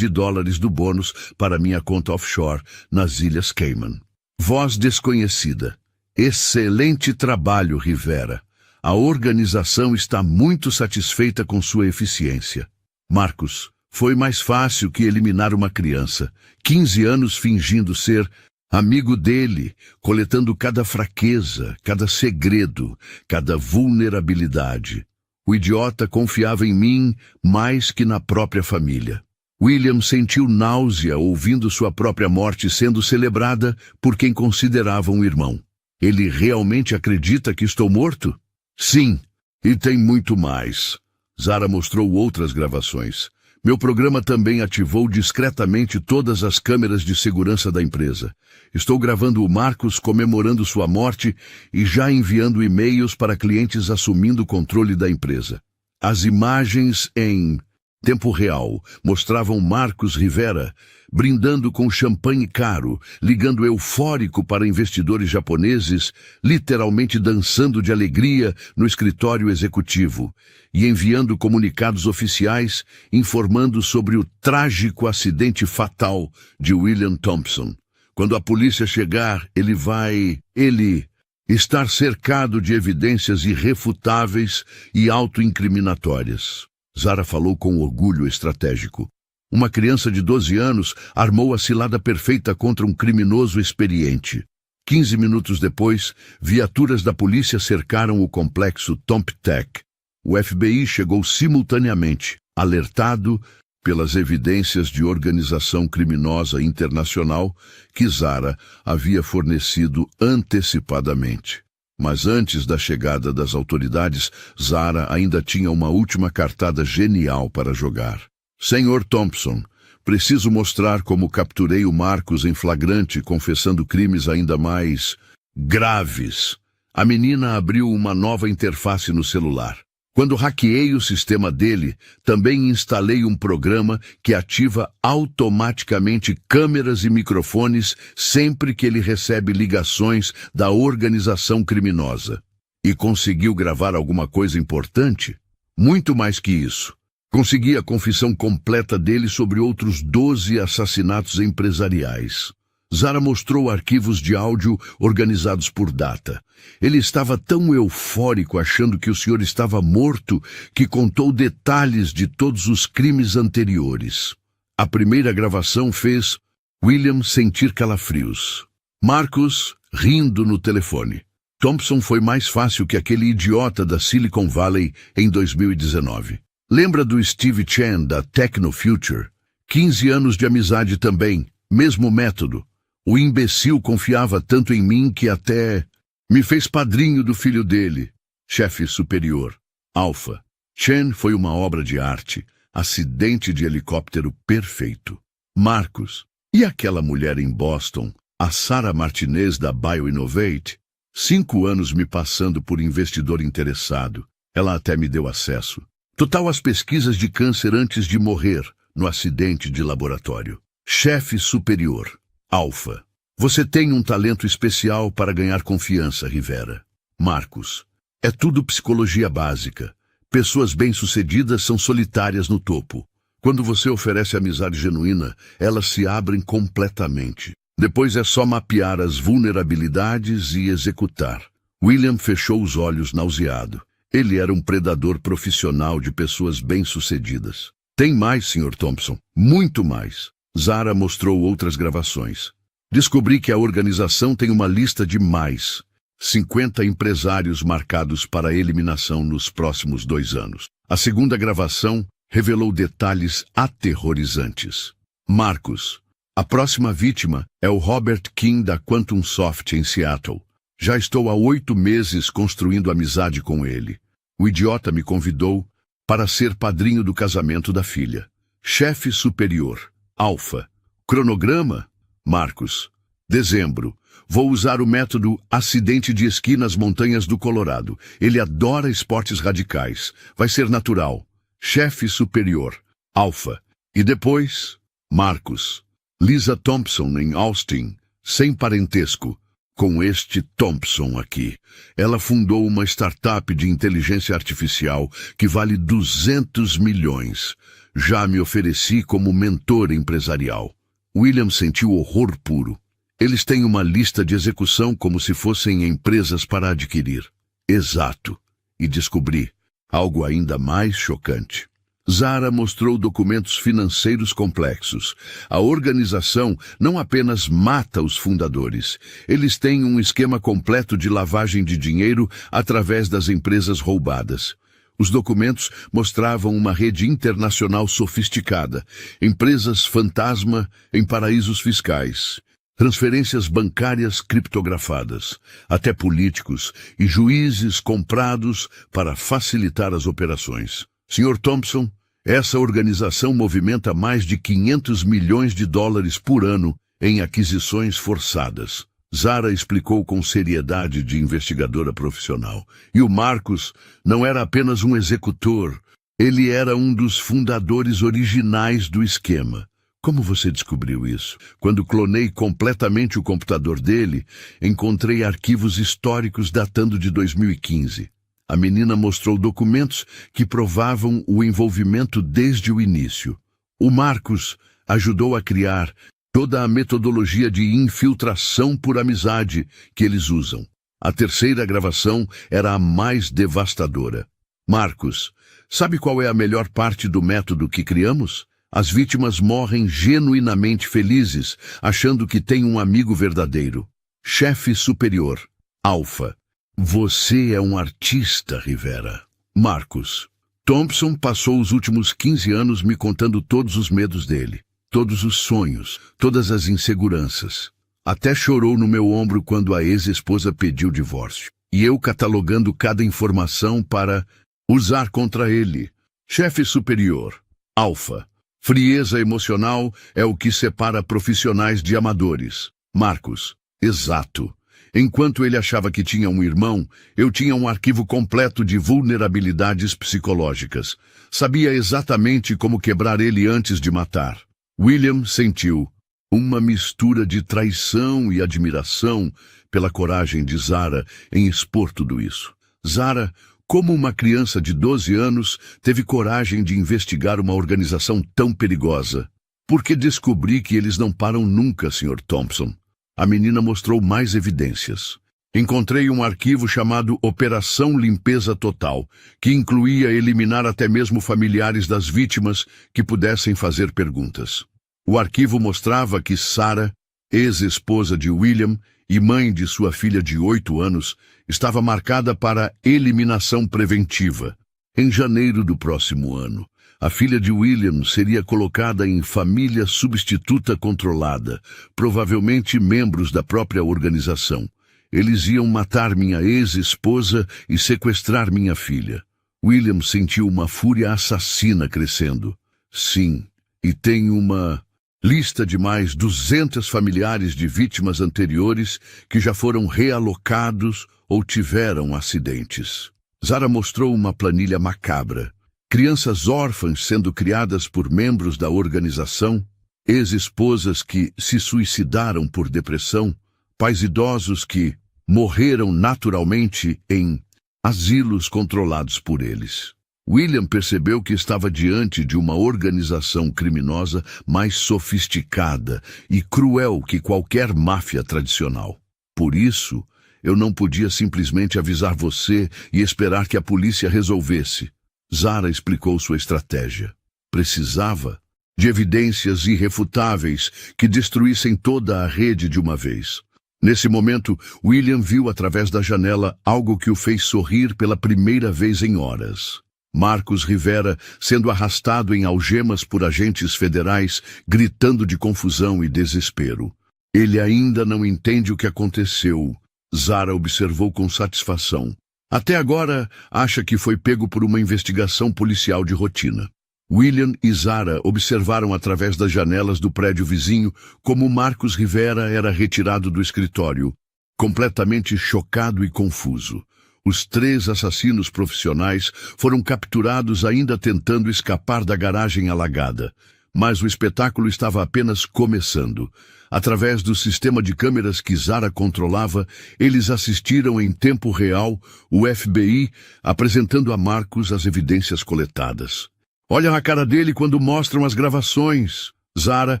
do bônus para minha conta offshore nas Ilhas Cayman." Voz desconhecida. "Excelente trabalho, Rivera. A organização está muito satisfeita com sua eficiência." "Marcus, foi mais fácil que eliminar uma criança. 15 anos fingindo ser amigo dele, coletando cada fraqueza, cada segredo, cada vulnerabilidade. O idiota confiava em mim mais que na própria família." William sentiu náusea ouvindo sua própria morte sendo celebrada por quem considerava um irmão. "Ele realmente acredita que estou morto?" "Sim, e tem muito mais." Zara mostrou outras gravações. "Meu programa também ativou discretamente todas as câmeras de segurança da empresa. Estou gravando o Marcus comemorando sua morte e já enviando e-mails para clientes assumindo o controle da empresa. As imagens em Tempo real mostravam Marcos Rivera brindando com champanhe caro, ligando eufórico para investidores japoneses, literalmente dançando de alegria no escritório executivo, e enviando comunicados oficiais informando sobre o trágico acidente fatal de William Thompson. Quando a polícia chegar, ele estar cercado de evidências irrefutáveis e autoincriminatórias. Zara falou com orgulho estratégico. Uma criança de 12 anos armou a cilada perfeita contra um criminoso experiente. 15 minutos depois, viaturas da polícia cercaram o complexo Tomptec. O FBI chegou simultaneamente, alertado pelas evidências de organização criminosa internacional que Zara havia fornecido antecipadamente. Mas antes da chegada das autoridades, Zara ainda tinha uma última cartada genial para jogar. Senhor Thompson, preciso mostrar como capturei o Marcos em flagrante, confessando crimes ainda mais graves. A menina abriu uma nova interface no celular. Quando hackeei o sistema dele, também instalei um programa que ativa automaticamente câmeras e microfones sempre que ele recebe ligações da organização criminosa. E conseguiu gravar alguma coisa importante? Muito mais que isso. Consegui a confissão completa dele sobre outros 12 assassinatos empresariais. Zara mostrou arquivos de áudio organizados por data. Ele estava tão eufórico achando que o senhor estava morto que contou detalhes de todos os crimes anteriores. A primeira gravação fez William sentir calafrios. Marcos rindo no telefone. Thompson foi mais fácil que aquele idiota da Silicon Valley em 2019. Lembra do Steve Chen da Techno Future? 15 anos de amizade também, mesmo método. O imbecil confiava tanto em mim que até me fez padrinho do filho dele, chefe superior, Alpha. Chen foi uma obra de arte, acidente de helicóptero perfeito. Marcos, e aquela mulher em Boston, a Sarah Martinez da BioInnovate? 5 anos me passando por investidor interessado. Ela até me deu acesso. Total as pesquisas de câncer antes de morrer, no acidente de laboratório. Chefe superior, Alpha. Você tem um talento especial para ganhar confiança, Rivera. Marcos. É tudo psicologia básica. Pessoas bem-sucedidas são solitárias no topo. Quando você oferece amizade genuína, elas se abrem completamente. Depois é só mapear as vulnerabilidades e executar. William fechou os olhos nauseado. Ele era um predador profissional de pessoas bem-sucedidas. Tem mais, Sr. Thompson. Muito mais. Zara mostrou outras gravações. Descobri que a organização tem uma lista de mais 50 empresários marcados para eliminação nos próximos 2 anos. A segunda gravação revelou detalhes aterrorizantes. Marcos. A próxima vítima é o Robert King da Quantum Soft em Seattle. Já estou há 8 meses construindo amizade com ele. O idiota me convidou para ser padrinho do casamento da filha. Chefe superior, Alpha. Cronograma, Marcos. Dezembro. Vou usar o método acidente de esqui nas montanhas do Colorado. Ele adora esportes radicais. Vai ser natural. Chefe superior, Alpha. E depois, Marcos. Lisa Thompson em Austin, sem parentesco. Com este Thompson aqui. Ela fundou uma startup de inteligência artificial que vale 200 milhões. Já me ofereci como mentor empresarial. William sentiu horror puro. Eles têm uma lista de execução como se fossem empresas para adquirir. Exato. E descobri algo ainda mais chocante. Zara mostrou documentos financeiros complexos. A organização não apenas mata os fundadores. Eles têm um esquema completo de lavagem de dinheiro através das empresas roubadas. Os documentos mostravam uma rede internacional sofisticada, empresas fantasma em paraísos fiscais, transferências bancárias criptografadas, até políticos e juízes comprados para facilitar as operações. Sr. Thompson, essa organização movimenta mais de 500 milhões de dólares por ano em aquisições forçadas. Zara explicou com seriedade de investigadora profissional. E o Marcos não era apenas um executor, Ele era um dos fundadores originais do esquema. Como você descobriu isso? Quando clonei completamente o computador dele, encontrei arquivos históricos datando de 2015. A menina mostrou documentos que provavam o envolvimento desde o início. O Marcus ajudou a criar toda a metodologia de infiltração por amizade que eles usam. A terceira gravação era a mais devastadora. Marcus, sabe qual é a melhor parte do método que criamos? As vítimas morrem genuinamente felizes, achando que têm um amigo verdadeiro. Chefe superior, Alpha. Você é um artista, Rivera. Marcus. Thompson passou os últimos 15 anos me contando todos os medos dele, todos os sonhos, todas as inseguranças. Até chorou no meu ombro quando a ex-esposa pediu divórcio. E eu catalogando cada informação para usar contra ele. Chefe superior, Alpha. Frieza emocional é o que separa profissionais de amadores. Marcus. Exato. Enquanto ele achava que tinha um irmão, eu tinha um arquivo completo de vulnerabilidades psicológicas. Sabia exatamente como quebrar ele antes de matar. William sentiu uma mistura de traição e admiração pela coragem de Zara em expor tudo isso. Zara, como uma criança de 12 anos, teve coragem de investigar uma organização tão perigosa. Porque descobri que eles não param nunca, Sr. Thompson. A menina mostrou mais evidências. Encontrei um arquivo chamado Operação Limpeza Total, que incluía eliminar até mesmo familiares das vítimas que pudessem fazer perguntas. O arquivo mostrava que Sarah, ex-esposa de William e mãe de sua filha de 8 anos, estava marcada para eliminação preventiva. Em janeiro do próximo ano, a filha de William seria colocada em família substituta controlada, provavelmente membros da própria organização. Eles iam matar minha ex-esposa e sequestrar minha filha. William sentiu uma fúria assassina crescendo. Sim, e tem uma lista de mais 200 familiares de vítimas anteriores que já foram realocados ou tiveram acidentes. Zara mostrou uma planilha macabra. Crianças órfãs sendo criadas por membros da organização, ex-esposas que se suicidaram por depressão, pais idosos que morreram naturalmente em asilos controlados por eles. William percebeu que estava diante de uma organização criminosa mais sofisticada e cruel que qualquer máfia tradicional. Por isso, eu não podia simplesmente avisar você e esperar que a polícia resolvesse. Zara explicou sua estratégia. Precisava de evidências irrefutáveis que destruíssem toda a rede de uma vez. Nesse momento, William viu através da janela algo que o fez sorrir pela primeira vez em horas. Marcus Rivera sendo arrastado em algemas por agentes federais, gritando de confusão e desespero. Ele ainda não entende o que aconteceu, Zara observou com satisfação. Até agora, acha que foi pego por uma investigação policial de rotina. William e Zara observaram através das janelas do prédio vizinho como Marcus Rivera era retirado do escritório, completamente chocado e confuso. Os 3 assassinos profissionais foram capturados ainda tentando escapar da garagem alagada. Mas o espetáculo estava apenas começando. Através do sistema de câmeras que Zara controlava, eles assistiram em tempo real o FBI apresentando a Marcus as evidências coletadas. Olha a cara dele quando mostram as gravações. Zara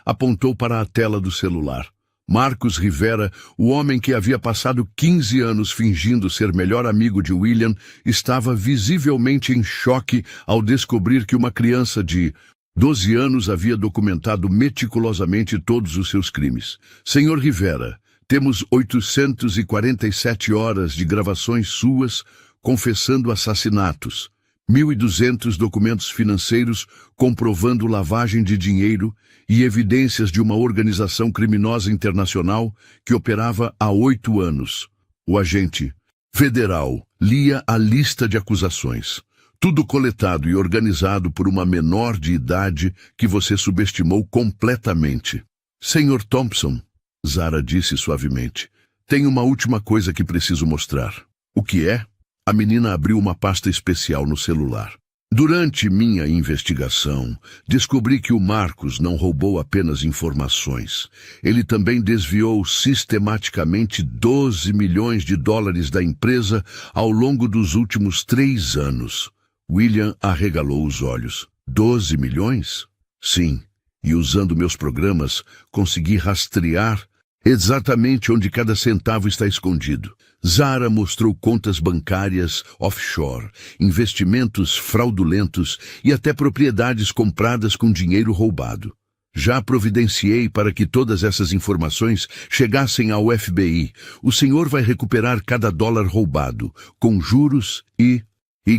apontou para a tela do celular. Marcus Rivera, o homem que havia passado 15 anos fingindo ser melhor amigo de William, estava visivelmente em choque ao descobrir que uma criança de 12 anos havia documentado meticulosamente todos os seus crimes. Senhor Rivera, temos 847 horas de gravações suas confessando assassinatos, 1.200 documentos financeiros comprovando lavagem de dinheiro e evidências de uma organização criminosa internacional que operava há 8 anos. O agente federal lia a lista de acusações. Tudo coletado e organizado por uma menor de idade que você subestimou completamente. Senhor Thompson, Zara disse suavemente, tem uma última coisa que preciso mostrar. O que é? A menina abriu uma pasta especial no celular. Durante minha investigação, descobri que o Marcus não roubou apenas informações. Ele também desviou sistematicamente 12 milhões de dólares da empresa ao longo dos últimos 3 anos. William arregalou os olhos. 12 milhões? Sim, e usando meus programas, consegui rastrear exatamente onde cada centavo está escondido. Zara mostrou contas bancárias offshore, investimentos fraudulentos e até propriedades compradas com dinheiro roubado. Já providenciei para que todas essas informações chegassem ao FBI. O senhor vai recuperar cada dólar roubado, com juros e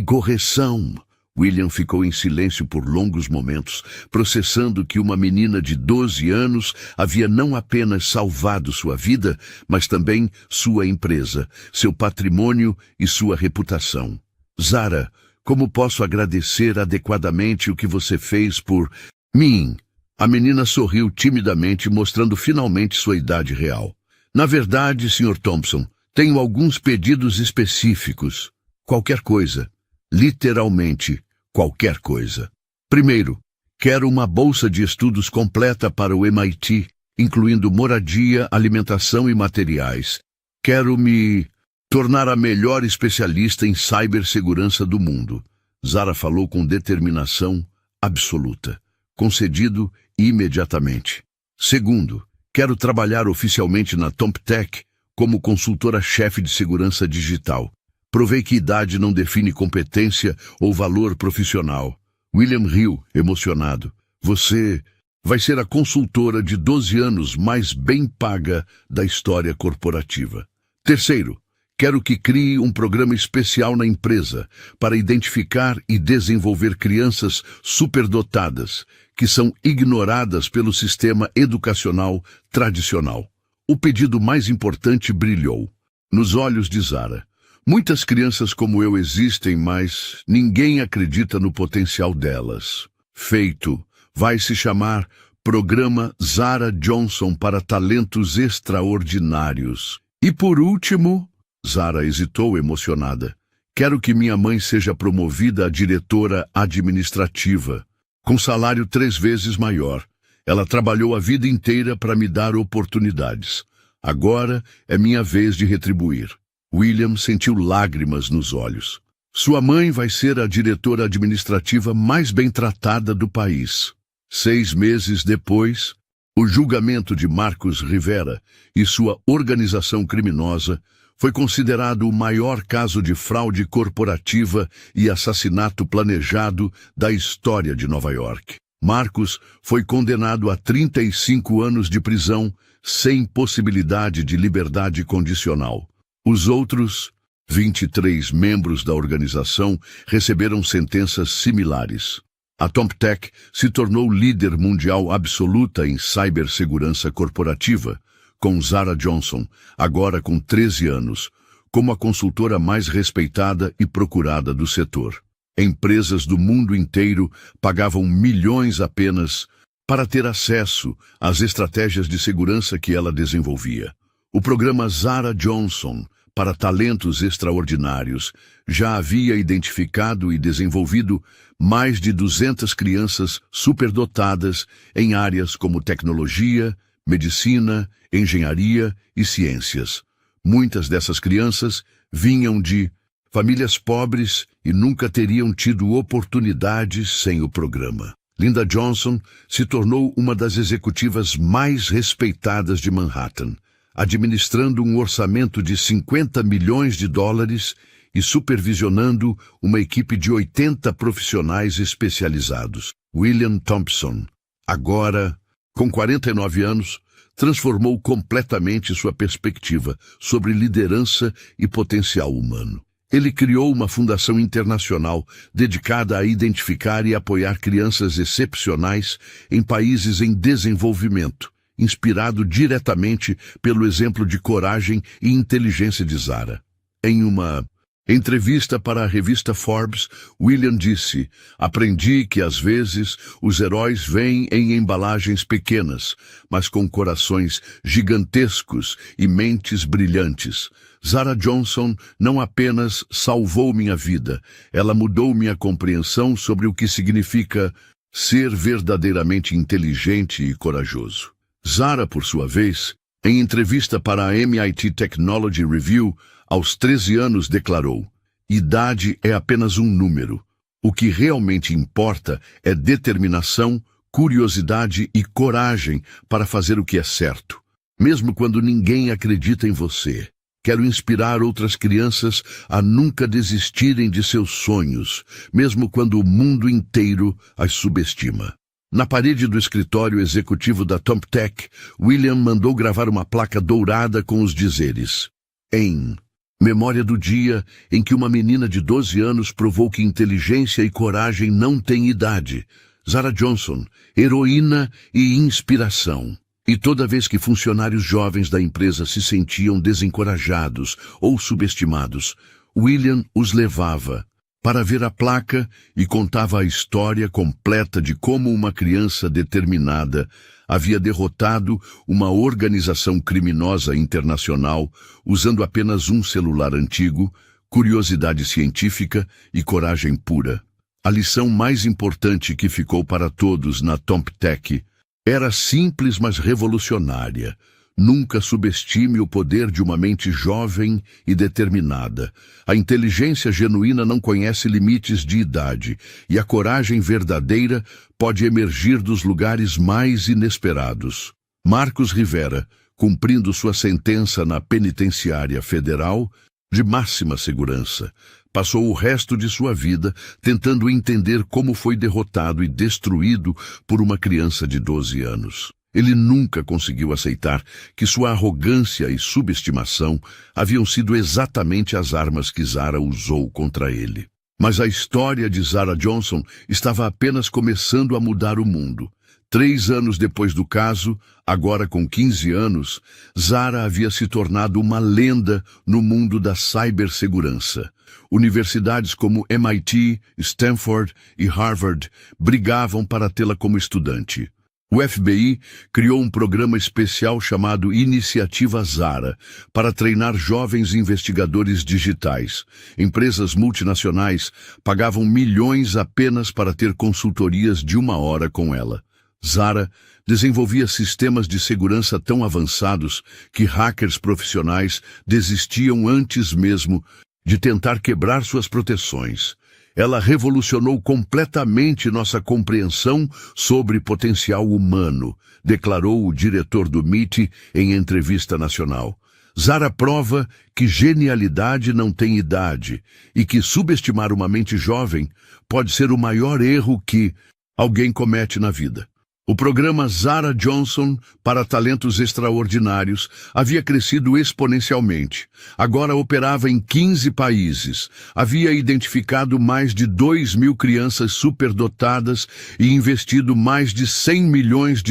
correção. William ficou em silêncio por longos momentos, processando que uma menina de 12 anos havia não apenas salvado sua vida, mas também sua empresa, seu patrimônio e sua reputação. Zara, como posso agradecer adequadamente o que você fez por mim? A menina sorriu timidamente, mostrando finalmente sua idade real. Na verdade, Sr. Thompson, tenho alguns pedidos específicos. Qualquer coisa. Literalmente, qualquer coisa. Primeiro, quero uma bolsa de estudos completa para o MIT, incluindo moradia, alimentação e materiais. Quero me tornar a melhor especialista em cibersegurança do mundo. Zara falou com determinação absoluta. Concedido imediatamente. Segundo, quero trabalhar oficialmente na ThompTech como consultora-chefe de segurança digital. Provei que idade não define competência ou valor profissional. William riu, emocionado. Você vai ser a consultora de 12 anos mais bem paga da história corporativa. Terceiro, quero que crie um programa especial na empresa para identificar e desenvolver crianças superdotadas que são ignoradas pelo sistema educacional tradicional. O pedido mais importante brilhou nos olhos de Zara. Muitas crianças como eu existem, mas ninguém acredita no potencial delas. Feito. Vai se chamar Programa Zara Johnson para Talentos Extraordinários. E por último, Zara hesitou emocionada. Quero que minha mãe seja promovida a diretora administrativa, com salário 3 vezes maior. Ela trabalhou a vida inteira para me dar oportunidades. Agora é minha vez de retribuir. William sentiu lágrimas nos olhos. Sua mãe vai ser a diretora administrativa mais bem tratada do país. 6 meses depois, o julgamento de Marcus Rivera e sua organização criminosa foi considerado o maior caso de fraude corporativa e assassinato planejado da história de Nova York. Marcus foi condenado a 35 anos de prisão sem possibilidade de liberdade condicional. Os outros 23 membros da organização receberam sentenças similares. A ThompTech se tornou líder mundial absoluta em cibersegurança corporativa, com Zara Johnson, agora com 13 anos, como a consultora mais respeitada e procurada do setor. Empresas do mundo inteiro pagavam milhões apenas para ter acesso às estratégias de segurança que ela desenvolvia. O programa Zara Johnson para talentos extraordinários já havia identificado e desenvolvido mais de 200 crianças superdotadas em áreas como tecnologia, medicina, engenharia e ciências. Muitas dessas crianças vinham de famílias pobres e nunca teriam tido oportunidades sem o programa. Linda Johnson se tornou uma das executivas mais respeitadas de Manhattan, administrando um orçamento de 50 milhões de dólares e supervisionando uma equipe de 80 profissionais especializados. William Thompson, agora com 49 anos, transformou completamente sua perspectiva sobre liderança e potencial humano. Ele criou uma fundação internacional dedicada a identificar e apoiar crianças excepcionais em países em desenvolvimento, inspirado diretamente pelo exemplo de coragem e inteligência de Zara. Em uma Entrevista para a revista Forbes, William disse: "Aprendi que às vezes os heróis vêm em embalagens pequenas, mas com corações gigantescos e mentes brilhantes. Zara Johnson não apenas salvou minha vida, ela mudou minha compreensão sobre o que significa ser verdadeiramente inteligente e corajoso." Zara, por sua vez, em entrevista para a MIT Technology Review, aos 13 anos declarou: "Idade é apenas um número. O que realmente importa é determinação, curiosidade e coragem para fazer o que é certo, mesmo quando ninguém acredita em você. Quero inspirar outras crianças a nunca desistirem de seus sonhos, mesmo quando o mundo inteiro as subestima." Na parede do escritório executivo da ThompTech, William mandou gravar uma placa dourada com os dizeres: "Em memória do dia em que uma menina de 12 anos provou que inteligência e coragem não têm idade. Zara Johnson, heroína e inspiração." E toda vez que funcionários jovens da empresa se sentiam desencorajados ou subestimados, William os levava para ver a placa e contava a história completa de como uma criança determinada havia derrotado uma organização criminosa internacional usando apenas um celular antigo, curiosidade científica e coragem pura. A lição mais importante que ficou para todos na ThompTech era simples, mas revolucionária. Nunca subestime o poder de uma mente jovem e determinada. A inteligência genuína não conhece limites de idade, e a coragem verdadeira pode emergir dos lugares mais inesperados. Marcos Rivera, cumprindo sua sentença na penitenciária federal de máxima segurança, passou o resto de sua vida tentando entender como foi derrotado e destruído por uma criança de 12 anos. Ele nunca conseguiu aceitar que sua arrogância e subestimação haviam sido exatamente as armas que Zara usou contra ele. Mas a história de Zara Johnson estava apenas começando a mudar o mundo. 3 anos depois do caso, agora com 15 anos, Zara havia se tornado uma lenda no mundo da cibersegurança. Universidades como MIT, Stanford e Harvard brigavam para tê-la como estudante. O FBI criou um programa especial chamado Iniciativa Zara para treinar jovens investigadores digitais. Empresas multinacionais pagavam milhões apenas para ter consultorias de 1 hora com ela. Zara desenvolvia sistemas de segurança tão avançados que hackers profissionais desistiam antes mesmo de tentar quebrar suas proteções. Ela revolucionou completamente nossa compreensão sobre potencial humano, declarou o diretor do MIT em entrevista nacional. Zara prova que genialidade não tem idade e que subestimar uma mente jovem pode ser o maior erro que alguém comete na vida. O programa Zara Johnson para talentos extraordinários havia crescido exponencialmente. Agora operava em 15 países. Havia identificado mais de 2.000 crianças superdotadas e investido mais de $100 milhões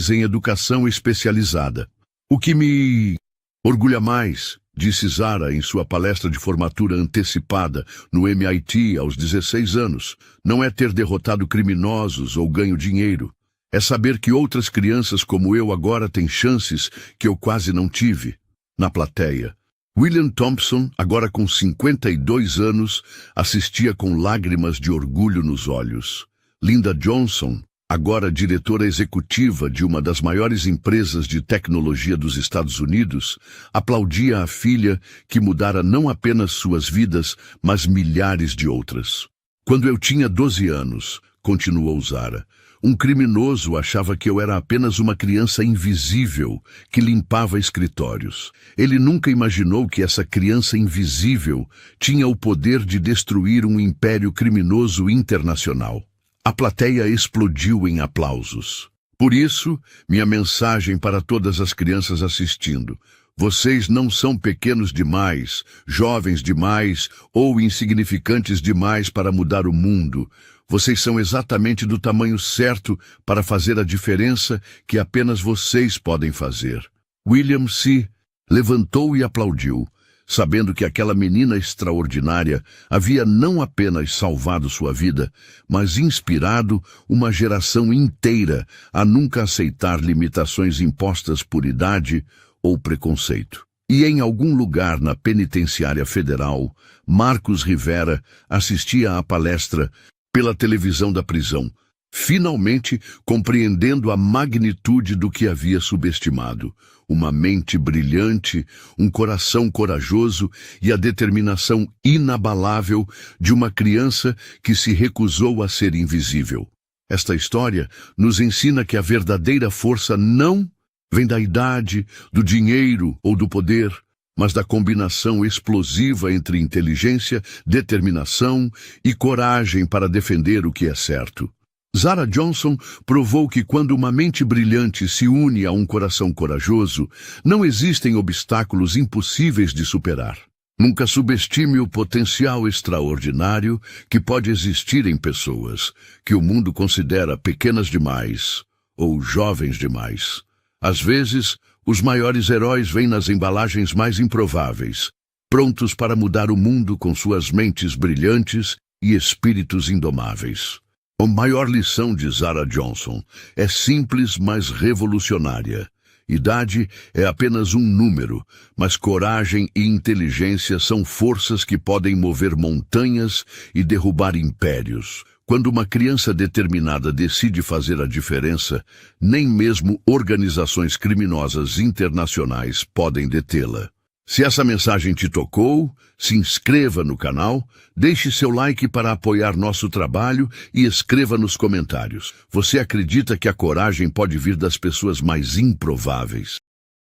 em educação especializada. "O que me orgulha mais", disse Zara em sua palestra de formatura antecipada no MIT aos 16 anos, "não é ter derrotado criminosos ou ganho dinheiro. É saber que outras crianças como eu agora têm chances que eu quase não tive." Na plateia, William Thompson, agora com 52 anos, assistia com lágrimas de orgulho nos olhos. Linda Johnson, agora diretora executiva de uma das maiores empresas de tecnologia dos Estados Unidos, aplaudia a filha que mudara não apenas suas vidas, mas milhares de outras. "Quando eu tinha 12 anos, continuou Zara, um criminoso achava que eu era apenas uma criança invisível que limpava escritórios. Ele nunca imaginou que essa criança invisível tinha o poder de destruir um império criminoso internacional." A plateia explodiu em aplausos. Por isso, minha mensagem para todas as crianças assistindo: vocês não são pequenos demais, jovens demais ou insignificantes demais para mudar o mundo. Vocês são exatamente do tamanho certo para fazer a diferença que apenas vocês podem fazer. William se levantou e aplaudiu. sabendo que aquela menina extraordinária havia não apenas salvado sua vida, mas inspirado uma geração inteira a nunca aceitar limitações impostas por idade ou preconceito. E em algum lugar na penitenciária federal, Marcos Rivera assistia à palestra pela televisão da prisão, finalmente compreendendo a magnitude do que havia subestimado. Uma mente brilhante, um coração corajoso e a determinação inabalável de uma criança que se recusou a ser invisível. Esta história nos ensina que a verdadeira força não vem da idade, do dinheiro ou do poder, mas da combinação explosiva entre inteligência, determinação e coragem para defender o que é certo. Zara Johnson provou que quando uma mente brilhante se une a um coração corajoso, não existem obstáculos impossíveis de superar. Nunca subestime o potencial extraordinário que pode existir em pessoas que o mundo considera pequenas demais ou jovens demais. Às vezes, os maiores heróis vêm nas embalagens mais improváveis, prontos para mudar o mundo com suas mentes brilhantes e espíritos indomáveis. A maior lição de Zara Johnson é simples, mas revolucionária. Idade é apenas um número, mas coragem e inteligência são forças que podem mover montanhas e derrubar impérios. Quando uma criança determinada decide fazer a diferença, nem mesmo organizações criminosas internacionais podem detê-la. Se essa mensagem te tocou, se inscreva no canal, deixe seu like para apoiar nosso trabalho e escreva nos comentários. Você acredita que a coragem pode vir das pessoas mais improváveis?